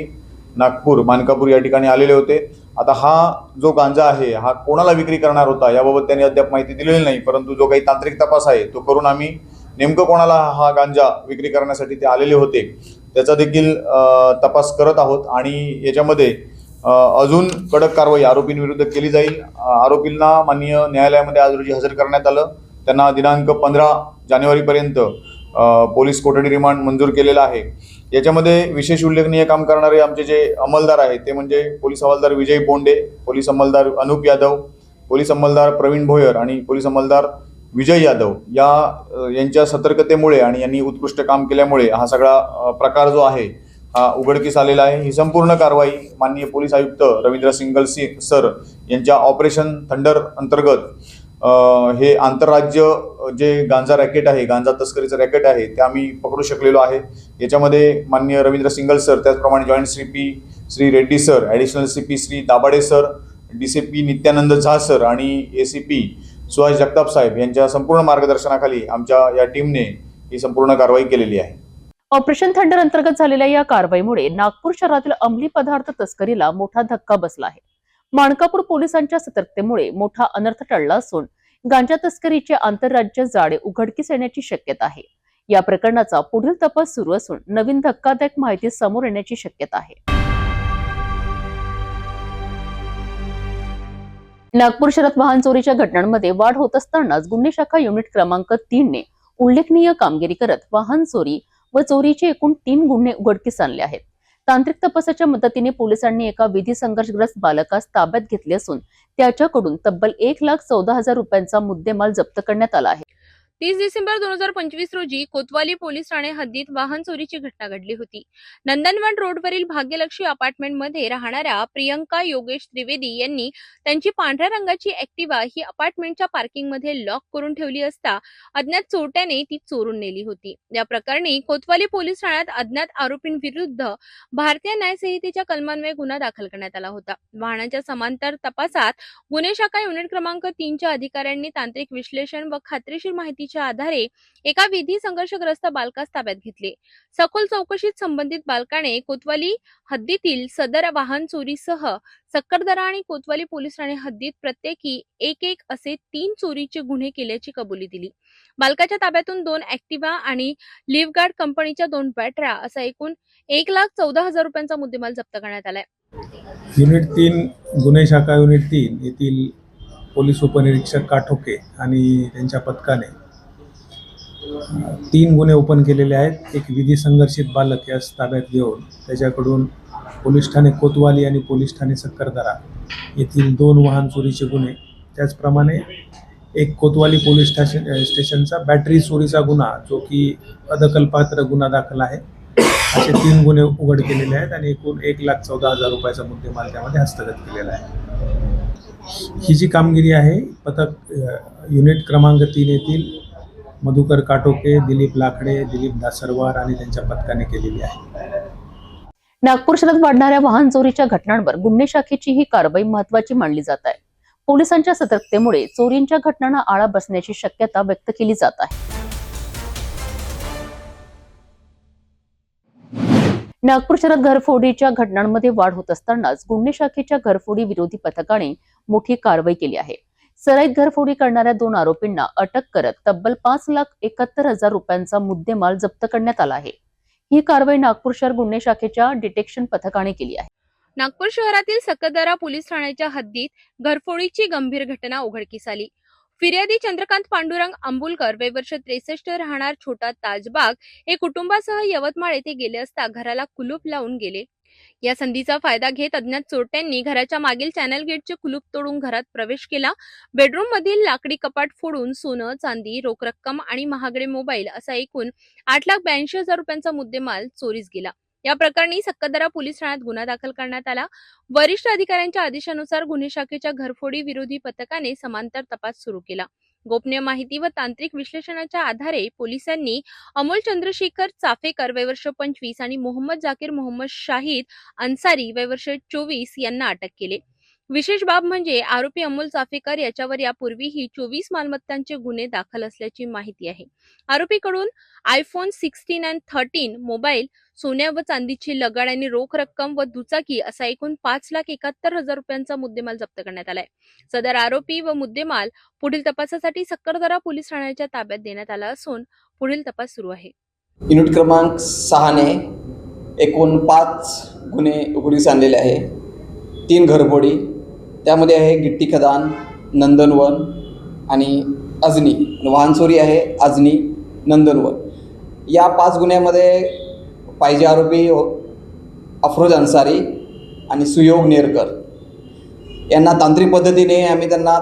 नागपूर, मानकापूर या ठिकाणी आलेले होते। आता हा जो गांजा आहे हा कोणाला विक्री करणार होता याबाबत त्यांनी अद्याप माहिती दिलेली नाही, परंतु जो काही तांत्रिक तपास आहे तो करून आम्ही नेमकं कोणाला हा गांजा विक्री करण्यासाठी ते आलेले होते त्याचा देखील तपास करत आहोत आणि याच्यामध्ये अजून कडक कारवाई आरोपींविरुद्ध केली जाईल। आरोपींना माननीय न्यायालयामध्ये आज रोजी हजर करण्यात आलं। त्यांना दिनांक 15 जानेवारीपर्यंत पोलीस कोठडी रिमांड मंजूर केलेला आहे। याच्यामध्ये विशेष उल्लेखनीय काम करणारे आमचे जे अंमलदार आहेत ते म्हणजे पोलीस अंमलदार विजय बोंडे, पोलीस अंमलदार अनूप यादव, पोलीस अंमलदार प्रवीण भोयर आणि पोलीस अंमलदार विजय यादव यांच्या सतर्कतेमुळे आणि यांनी उत्कृष्ट काम केल्यामुळे हा सगळा प्रकार जो आहे हा उघडकीस आलेला आहे। ही संपूर्ण कारवाई माननीय पोलीस आयुक्त रवींद्र सिंगल सर यांच्या ऑपरेशन थंडर अंतर्गत हे आंतरराज्य जे गांजा रॅकेट आहे, गांजा तस्करीचं रॅकेट आहे ते आम्ही पकडू शकलेलो आहे। याच्यामध्ये माननीय रवींद्र सिंगल सर, त्याचप्रमाणे joint CP Shri Reddy sir, additional CP Shri Dabhade sir, DCP Nityanand झा सर आणि ACP सुहास जगताप साहेब यांच्या संपूर्ण मार्गदर्शनाखाली आमच्या या टीमने ही संपूर्ण कारवाई केलेली आहे। ऑपरेशन थंडर अंतर्गत झालेल्या या कारवाईमुळे नागपूर शहरातील अंमली पदार्थ तस्करीला मोठा धक्का बसला आहे। माणकापूर पोलिसांच्या सतर्कतेमुळे मोठा अनर्थ टळला असून गांजा तस्करीचे आंतरराज्य जाळे उघडकीस येण्याची शक्यता आहे। या प्रकरणाचा पुढील तपास सुरू असून नवीन धक्कादायक माहिती समोर येण्याची शक्यता आहे। नागपूर शहरात वाहन चोरीच्या घटनांमध्ये वाढ होत असतानाच गुन्हे शाखा युनिट क्रमांक 3 ने उल्लेखनीय कामगिरी करत वाहन चोरी व चोरीचे एकूण 3 गुन्हे उघडकीस आणले आहेत। तांत्रिक तपासाच्या मदतीने पोलिसांनी एका विधी संघर्षग्रस्त बालकास ताब्यात घेतले असून त्याच्याकडून तब्बल 1,14,000 रुपयांचा मुद्देमाल जप्त करण्यात आला आहे। 30 डिसेंबर 2025 रोजी कोतवाली पोलीस ठाणे हद्दीत वाहन चोरीची घटना घडली होती. नंदनवन रोडवरील भाग्यलक्ष्मी अपार्टमेंटमध्ये राहणाऱ्या प्रियंका योगेश त्रिवेदी यांनी त्यांची पांढऱ्या रंगाची ऍक्टिवा ही अपार्टमेंटच्या पार्किंगमध्ये लॉक करून ठेवली असता अज्ञात चोरट्याने ती चोरून नेली होती. या प्रकरणी कोतवाली पोलीस ठाण्यात अज्ञात आरोपींविरुद्ध भारतीय न्याय संहितेच्या कलमान्वये गुन्हा दाखल करण्यात आला होता. वाहनाच्या समांतर तपासात गुन्हे शाखा युनिट क्रमांक 3च्या अधिकाऱ्यांनी तांत्रिक विश्लेषण व खात्रीशीर माहितीच्या आधारे एका विधी संघर्षग्रस्त बालकास ताब्यात घेतले. सखोल चौकशीत संबंधित बालकाने कोतवाली हद्दीतील सदर वाहन चोरीसह सक्करदरा आणि कोतवाली पोलीस ठाणे हद्दीत प्रत्येकी एक असे 3 चोरीचे गुन्हे केल्याची कबुली दिली. बालकाच्या ताब्यातून 2 ऍक्टिवा आणि लिव्हगार्ड कंपनीच्या 2 बॅटऱ्या असा एकूण 1,14,000 रुपयांचा मुद्देमाल जप्त करण्यात आलाय. युनिट 3 गुन्हे शाखा युनिट 3 येथील पोलीस उपनिरीक्षक काठोके आणि त्यांच्या पथकाने 3 गुन्हे ओपन केलेले आहेत. एक विधी संघर्षित बालक यास ताब्यात घेऊन त्याच्याकडून पोलीस ठाणे कोतवाली आणि पोलीस ठाणे सक्करदरा येथील 2 वाहन चोरीचे गुन्हे, त्याचप्रमाणे एक कोतवाली पोलीस स्टेशनचा बॅटरी चोरीचा गुन्हा जो की अदखलपात्र गुन्हा दाखल आहे, असे 3 गुन्हे उघड केलेले आहेत आणि एकूण 1,14,000 रुपयाचा मुद्देमाल त्यामध्ये हस्तगत केलेला आहे. ही जी कामगिरी आहे पथक युनिट क्रमांक 3 येथील मधुकर काटोके, दिलीप लाकडे, दिलीप दासरवार आणि त्यांच्या पथकाने केलेली आहे. नागपूर शहरात वाढणाऱ्या वाहन चोरीच्या घटनांवर गुन्हे शाखेची ही कारवाई महत्त्वाची मानली जात आहे. पोलिसांच्या सतर्कतेमुळे चोरींच्या घटनांना आळा बसण्याची शक्यता व्यक्त केली जात आहे. नागपूर शहरात घरफोडीच्या घटनांमध्ये वाढ होत असतानाच गुन्हे शाखेच्या घरफोडी विरोधी पथकाने मोठी कारवाई केली आहे. सराईत घरफोडी करणाऱ्या 2 आरोपींना अटक करत तब्बल 5,71,000 रुपयांचा मुद्देमाल जप्त करण्यात आला आहे. ही कारवाई नागपूर शहर गुन्हे शाखेच्या डिटेक्शन पथकाने केली आहे. नागपूर शहरातील सक्करदरा पोलीस ठाण्याच्या हद्दीत घरफोडीची गंभीर घटना उघडकीस आली. फिर्यादी चंद्रकांत पांडुरंग अंबुलकर वय वर्ष 63 राहणार छोटा ताजबाग हे कुटुंबासह यवतमाळ येथे गेले असता घराला कुलूप लावून गेले. या संधीचा फायदा घेत अज्ञात चोरट्यांनी घराच्या मागील चॅनल गेटचे कुलूप तोडून घरात प्रवेश केला. बेडरूम मधील लाकडी कपाट फोडून सोनं, चांदी, रोख रक्कम आणि महागडे मोबाईल असा एकूण 8,82,000 रुपयांचा मुद्देमाल चोरीस गेला. या प्रकरणी सक्करदरा पोलीस ठाण्यात गुन्हा दाखल करण्यात आला. वरिष्ठ अधिकाऱ्यांच्या आदेशानुसार गुन्हे शाखेच्या घरफोडी विरोधी पथकाने समांतर तपास सुरू केला. गोपनीय माहिती व तांत्रिक विश्लेषणाच्या आधारे पोलिसांनी अमोल चंद्रशेखर चाफेकर वय वर्ष 25 आणि मोहम्मद जाकीर मोहम्मद शाहिद अन्सारी वय वर्ष 24 यांना अटक केले. विशेष बाब म्हणजे आरोपी अमोल चाफेकर याच्यावर यापूर्वीही 24 मालमत्तांचे गुन्हे दाखल असल्याची माहिती आहे. आरोपीकडून आयफोन 16 आणि 13 मोबाईल, सोन्या व चांदीची लगाड आणि रोख रक्कम व दुचाकी असा एकूण 5,71,000 रुपयांचा मुद्देमाल जप्त करण्यात आलाय. सदर आरोपी व मुद्देमाल पुढील तपासासाठी सक्करदरा पोलीस ठाण्याच्या ताब्यात देण्यात आला असून पुढील तपास सुरू आहे. युनिट क्रमांक 6 ने एकूण 5 गुन्हे उघडकीस आणलेले आहे. 3 घरफोडी, त्यामध्ये आहे गिट्टी खदान, नंदनवन आणि अजनी. वाहन चोरी आहे अजनी, नंदनवन. या 5 गुन्ह्यामध्ये पाहिजे आरोपी अफरोज अन्सारी आणि सुयोग नेरकर यांना तांत्रिक पद्धतीने आम्ही त्यांना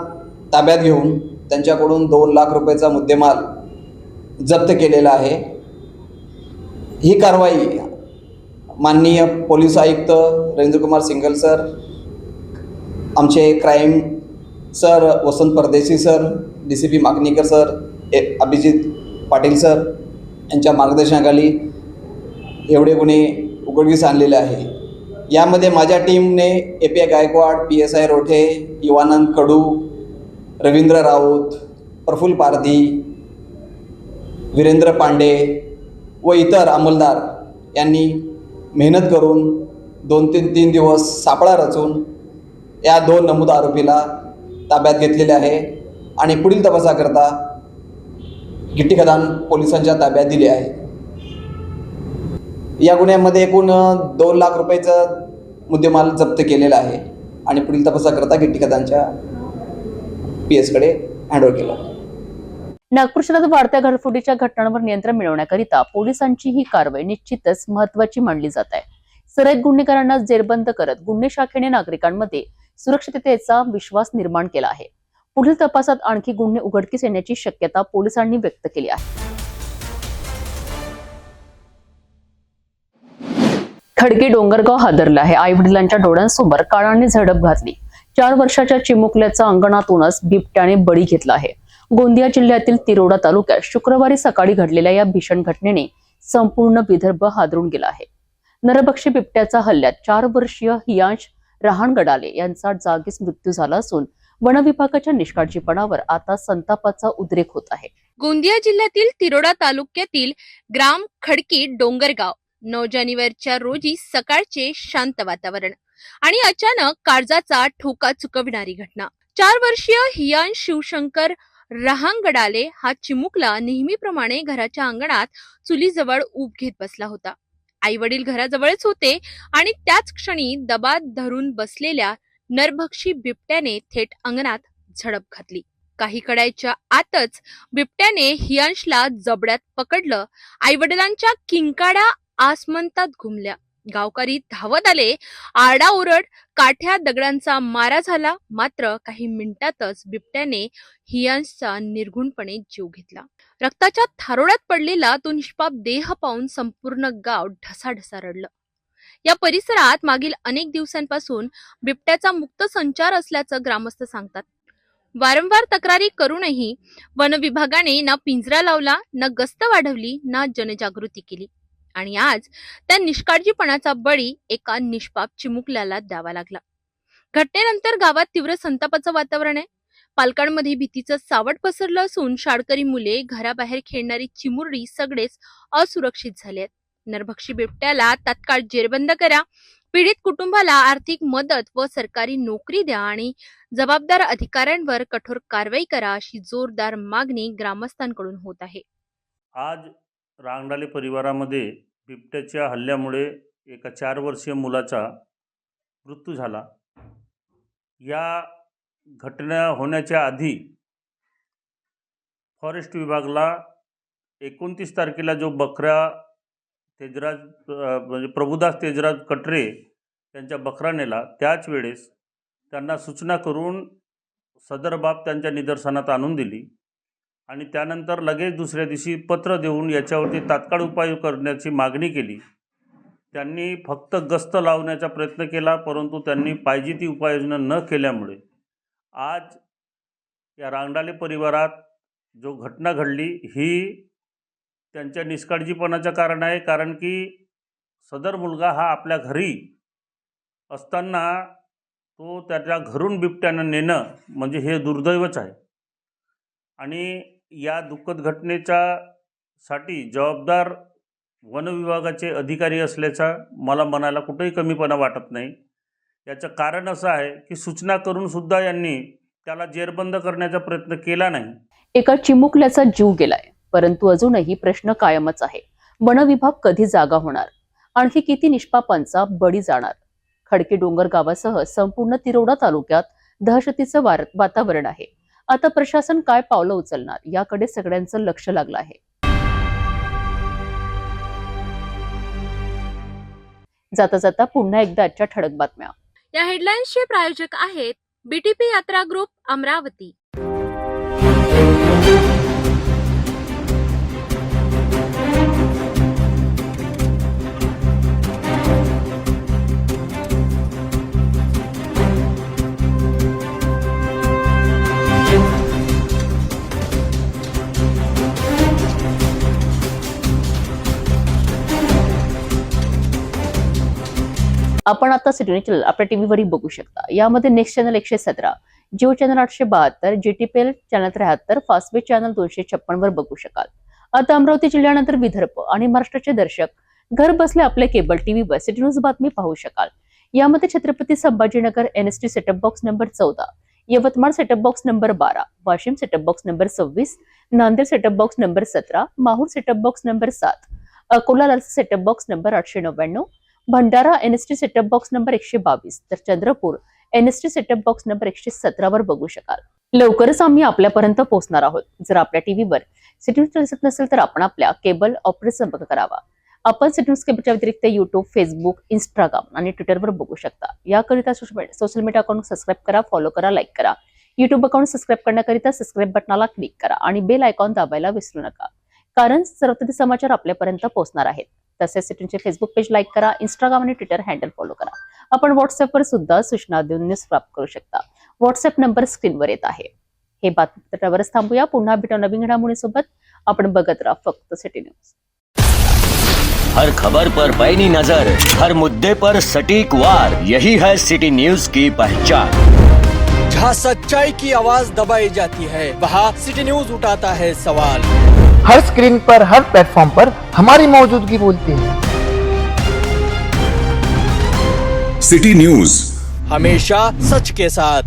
ताब्यात घेऊन त्यांच्याकडून 2 लाख रुपयाचा मुद्देमाल जप्त केलेला आहे. ही कारवाई माननीय पोलीस आयुक्त रवींद्रकुमार सिंगल सर, आमचे crime sir Vasant Pardeshi sir, DCP Makanikar sir, Abhijit Patil sir यांच्या मार्गदर्शनाखाली एवढे गुन्हे उघडकीस आणलेले आहे. यामध्ये माझ्या टीमने API गायकवाड, PSI रोठे, युवानंद कडू, रवींद्र राऊत, प्रफुल्ल पारधी, वीरेंद्र पांडे व इतर अंमलदार यांनी मेहनत करून 2-3 दिवस सापळा रचून या 2 नमूद आरोपीला ताब्यात घेतलेले आहे आणि पुढील तपासाकरता गिट्टी खदान पोलिसांच्या ताब्यात दिले आहे. या गुन्ह्यामध्ये एकूण 2 लाख रुपयाचा मुद्देमाल जप्त केलेला आहे आणि पुढील तपासाकरता गिट्टी खदानच्या PS कडे हँडओव्हर केला. नागपूर शहरात वाढत्या घरफोडीच्या घटनांवर नियंत्रण मिळवण्याकरिता पोलिसांची ही कारवाई निश्चितच महत्त्वाची मानली जात आहे. सराईत गुन्हेगारांना जेरबंद करत गुन्हे शाखेने नागरिकांमध्ये सुरक्षिततेचा विश्वास निर्माण केला आहे. पुढील तपासात आणखी गुन्हे उघडकीस येण्याची शक्यता पोलिसांनी व्यक्त केली आहे. खडकी डोंगरगाव हादरलं आहे. आई वडिलांच्या डोळ्यांसमोर काळाने झडप घातली. 4 वर्षाच्या चिमुकल्याचा अंगणातूनच बिबट्याने बळी घेतला आहे. गोंदिया जिल्ह्यातील तिरोडा तालुक्यात शुक्रवारी सकाळी घडलेल्या या भीषण घटनेने संपूर्ण विदर्भ हादरून गेला आहे. नरभक्षी बिबट्याचा हल्ल्यात 4 वर्षीय हियांश रहाणगडाले यांचा जागीच मृत्यू झाला असून वन विभागाच्या निष्काळजीपणावर आता संतापाचा उद्रेक होत आहे. गोंदिया जिल्ह्यातील तिरोडा तालुक्यातील ग्राम खडकी डोंगरगाव 9 जानेवारीच्या रोजी सकाळचे शांत वातावरण आणि अचानक काळजाचा ठोका चुकविणारी घटना. 4 वर्षीय हियांश शिवशंकर रहांगडाले हा चिमुकला नेहमीप्रमाणे घराच्या अंगणात चुलीजवळ ऊब घेत बसला होता. आई वडील घराजवळच होते आणि त्याच क्षणी दबात धरून बसलेल्या नरभक्षी बिबट्याने थेट अंगणात झडप घातली. काही कडायच्या आतच बिबट्याने हियांशला जबड्यात पकडलं. आई वडिलांच्या किंकाळ्या आसमंतात घुमल्या. गावकरी धावत आले. आरडाओरड, काठ्या दगडांचा मारा झाला. मात्र काही मिनिटातच बिबट्याने हियांशचा निर्घुणपणे जीव घेतला. रक्ताच्या थारोळ्यात पडलेला तो निष्पाप देह पाहून संपूर्ण गाव ढसाढसा रडलं. या परिसरात मागील अनेक दिवसांपासून बिबट्याचा मुक्त संचार असल्याचं ग्रामस्थ सांगतात. वारंवार तक्रारी करूनही वन विभागाने ना पिंजरा लावला, ना गस्त वाढवली, ना जनजागृती केली आणि आज त्या निष्काळजीपणाचा बळी एका निष्पाप चिमुकल्याला द्यावा लागला. घटनेनंतर गावात तीव्र संतापाचं वातावरण आहे. पालकांमध्ये भीतीचं सावट पसरलं असून शाळकरी मुले, घराबाहेर खेळणारी चिमुरडी सगळेच असुरक्षित झाले आहेत. नरभक्षी बिबट्याला तात्काळ जेरबंद करा, पीडित कुटुंबाला आर्थिक मदत व सरकारी नोकरी द्या आणि जबाबदार अधिकाऱ्यांवर कठोर कारवाई करा, अशी जोरदार मागणी ग्रामस्थांकडून होत आहे. आज रांगडाले परिवारामध्ये बिबट्याच्या हल्ल्यामुळे एका 4 वर्षीय मुलाचा मृत्यू झाला. या घटना होण्याच्या आधी फॉरेस्ट विभागाला 29 तारखेला जो बकरा तेजराज म्हणजे प्रभुदास तेजराज कटरे त्यांच्या बकरा नेला, त्याच वेळेस त्यांना सूचना करून सदर बाब त्यांच्या निदर्शनात आणून दिली आणि त्यानंतर लगेच दुसऱ्या दिवशी पत्र देऊन याच्यावरती तात्काळ उपाय करण्याची मागणी केली. त्यांनी फक्त गस्त लावण्याचा प्रयत्न केला, परंतु त्यांनी पाहिजे ती उपाययोजना न केल्यामुळे आज या रांगडाले परिवारात जो घटना घडली ही त्यांच्या निष्काळजीपणाचं कारण आहे. कारण की सदर मुलगा हा आपल्या घरी असताना तो त्याच्या घरून बिबट्यानं नेणं म्हणजे हे दुर्दैवच आहे आणि या दुःखद घटनेच्यासाठी जबाबदार वन विभागाचे अधिकारी असल्याचा मला मनाला कुठेही कमीपणा वाटत नाही. याचं कारण असं आहे की सूचना करून सुद्धा यांनी त्याला जेरबंद करण्याचा प्रयत्न केला नाही. एका चिमुकल्याचा जीव गेलाय, परंतु अजूनही प्रश्न कायमच आहे. वन विभाग कधी जागा होणार? आणखी किती निष्पापांचा बळी जाणार? खडकी डोंगर गावासह संपूर्ण तिरोडा तालुक्यात दहशतीचं वातावरण आहे. आता प्रशासन काय पावलं उचलणार याकडे सगळ्यांचं लक्ष लागलं आहे. जाता जाता पुन्हा एकदा आजच्या ठळक बातम्या. या हेडलाईन्सचे प्रायोजक आहेत बीटीपी यात्रा ग्रुप अमरावती. आपण आता सिटी चॅनल आपल्या टीव्हीवरही बघू शकता. यामध्ये next channel 117, Jio channel 872, GTPL channel 73, Fastway channel 256 वर बघू शकाल. आता अमरावती जिल्ह्यानंतर विदर्भ आणि महाराष्ट्राचे दर्शक घर बसल्या आपल्या केबल टीव्हीवर सिटी न्यूज बातमी पाहू शकाल. यामध्ये Chhatrapati Sambhajinagar NST setup box number 14, Yavatmal setup box number 12, Washim setup box number 26, Nanded setup box number 17, Mahur setup box number 7, Akola लालसा setup box number 899, Bhandara NST setup box number 122, तर Chandrapur NST setup box number 117 वर बघू शकाल. लवकरच आम्ही आपल्यापर्यंत पोहोचणार आहोत. जर आपल्या टीव्हीवर सिटी न्यूज दिसत नसेल तर आपण आपल्या केबल ऑपरेटर संपर्क करावा. आपण सिटी न्यूज केबलच्या व्यतिरिक्त युट्यूब, फेसबुक, इंस्टाग्राम आणि ट्विटरवर बघू शकता. याकरिता सोशल मीडिया अकाउंट सबस्क्राईब करा, फॉलो करा, लाईक करा. युट्यूब अकाउंट सबस्क्राईब करण्याकरिता सबस्क्राईब बटनाला क्लिक करा आणि बेल आयकॉन दाबायला विसरू नका, कारण सर्वप्रथम समाचार आपल्यापर्यंत पोहोचणार आहेत. तसेच सिटीचे फेसबुक पेज लाईक करा, इंस्टाग्राम आणि ट्विटर हँडल फॉलो करा. आपण व्हॉट्सअपवर सुद्धा सूचना देऊन न्यूज प्राप्त करू शकता. व्हॉट्सअप नंबर स्क्रीनवर येत आहे. हे बातमीपत्रावरच थांबूया. पुन्हा भेटू नवीन घडामोडींसोबत. आपण बघत राहा फक्त सिटी न्यूज. हर खबर पर पैनी नजर, हर मुद्दे पर सटीक वार, यही है सिटी न्यूज की पहचान. जहाँ सच्चाई की आवाज दबाई जाती है, वहाँ सिटी न्यूज उठाता है सवाल. हर स्क्रीन पर, हर प्लेटफॉर्म पर हमारी मौजूदगी बोलती है. सिटी न्यूज हमेशा सच के साथ.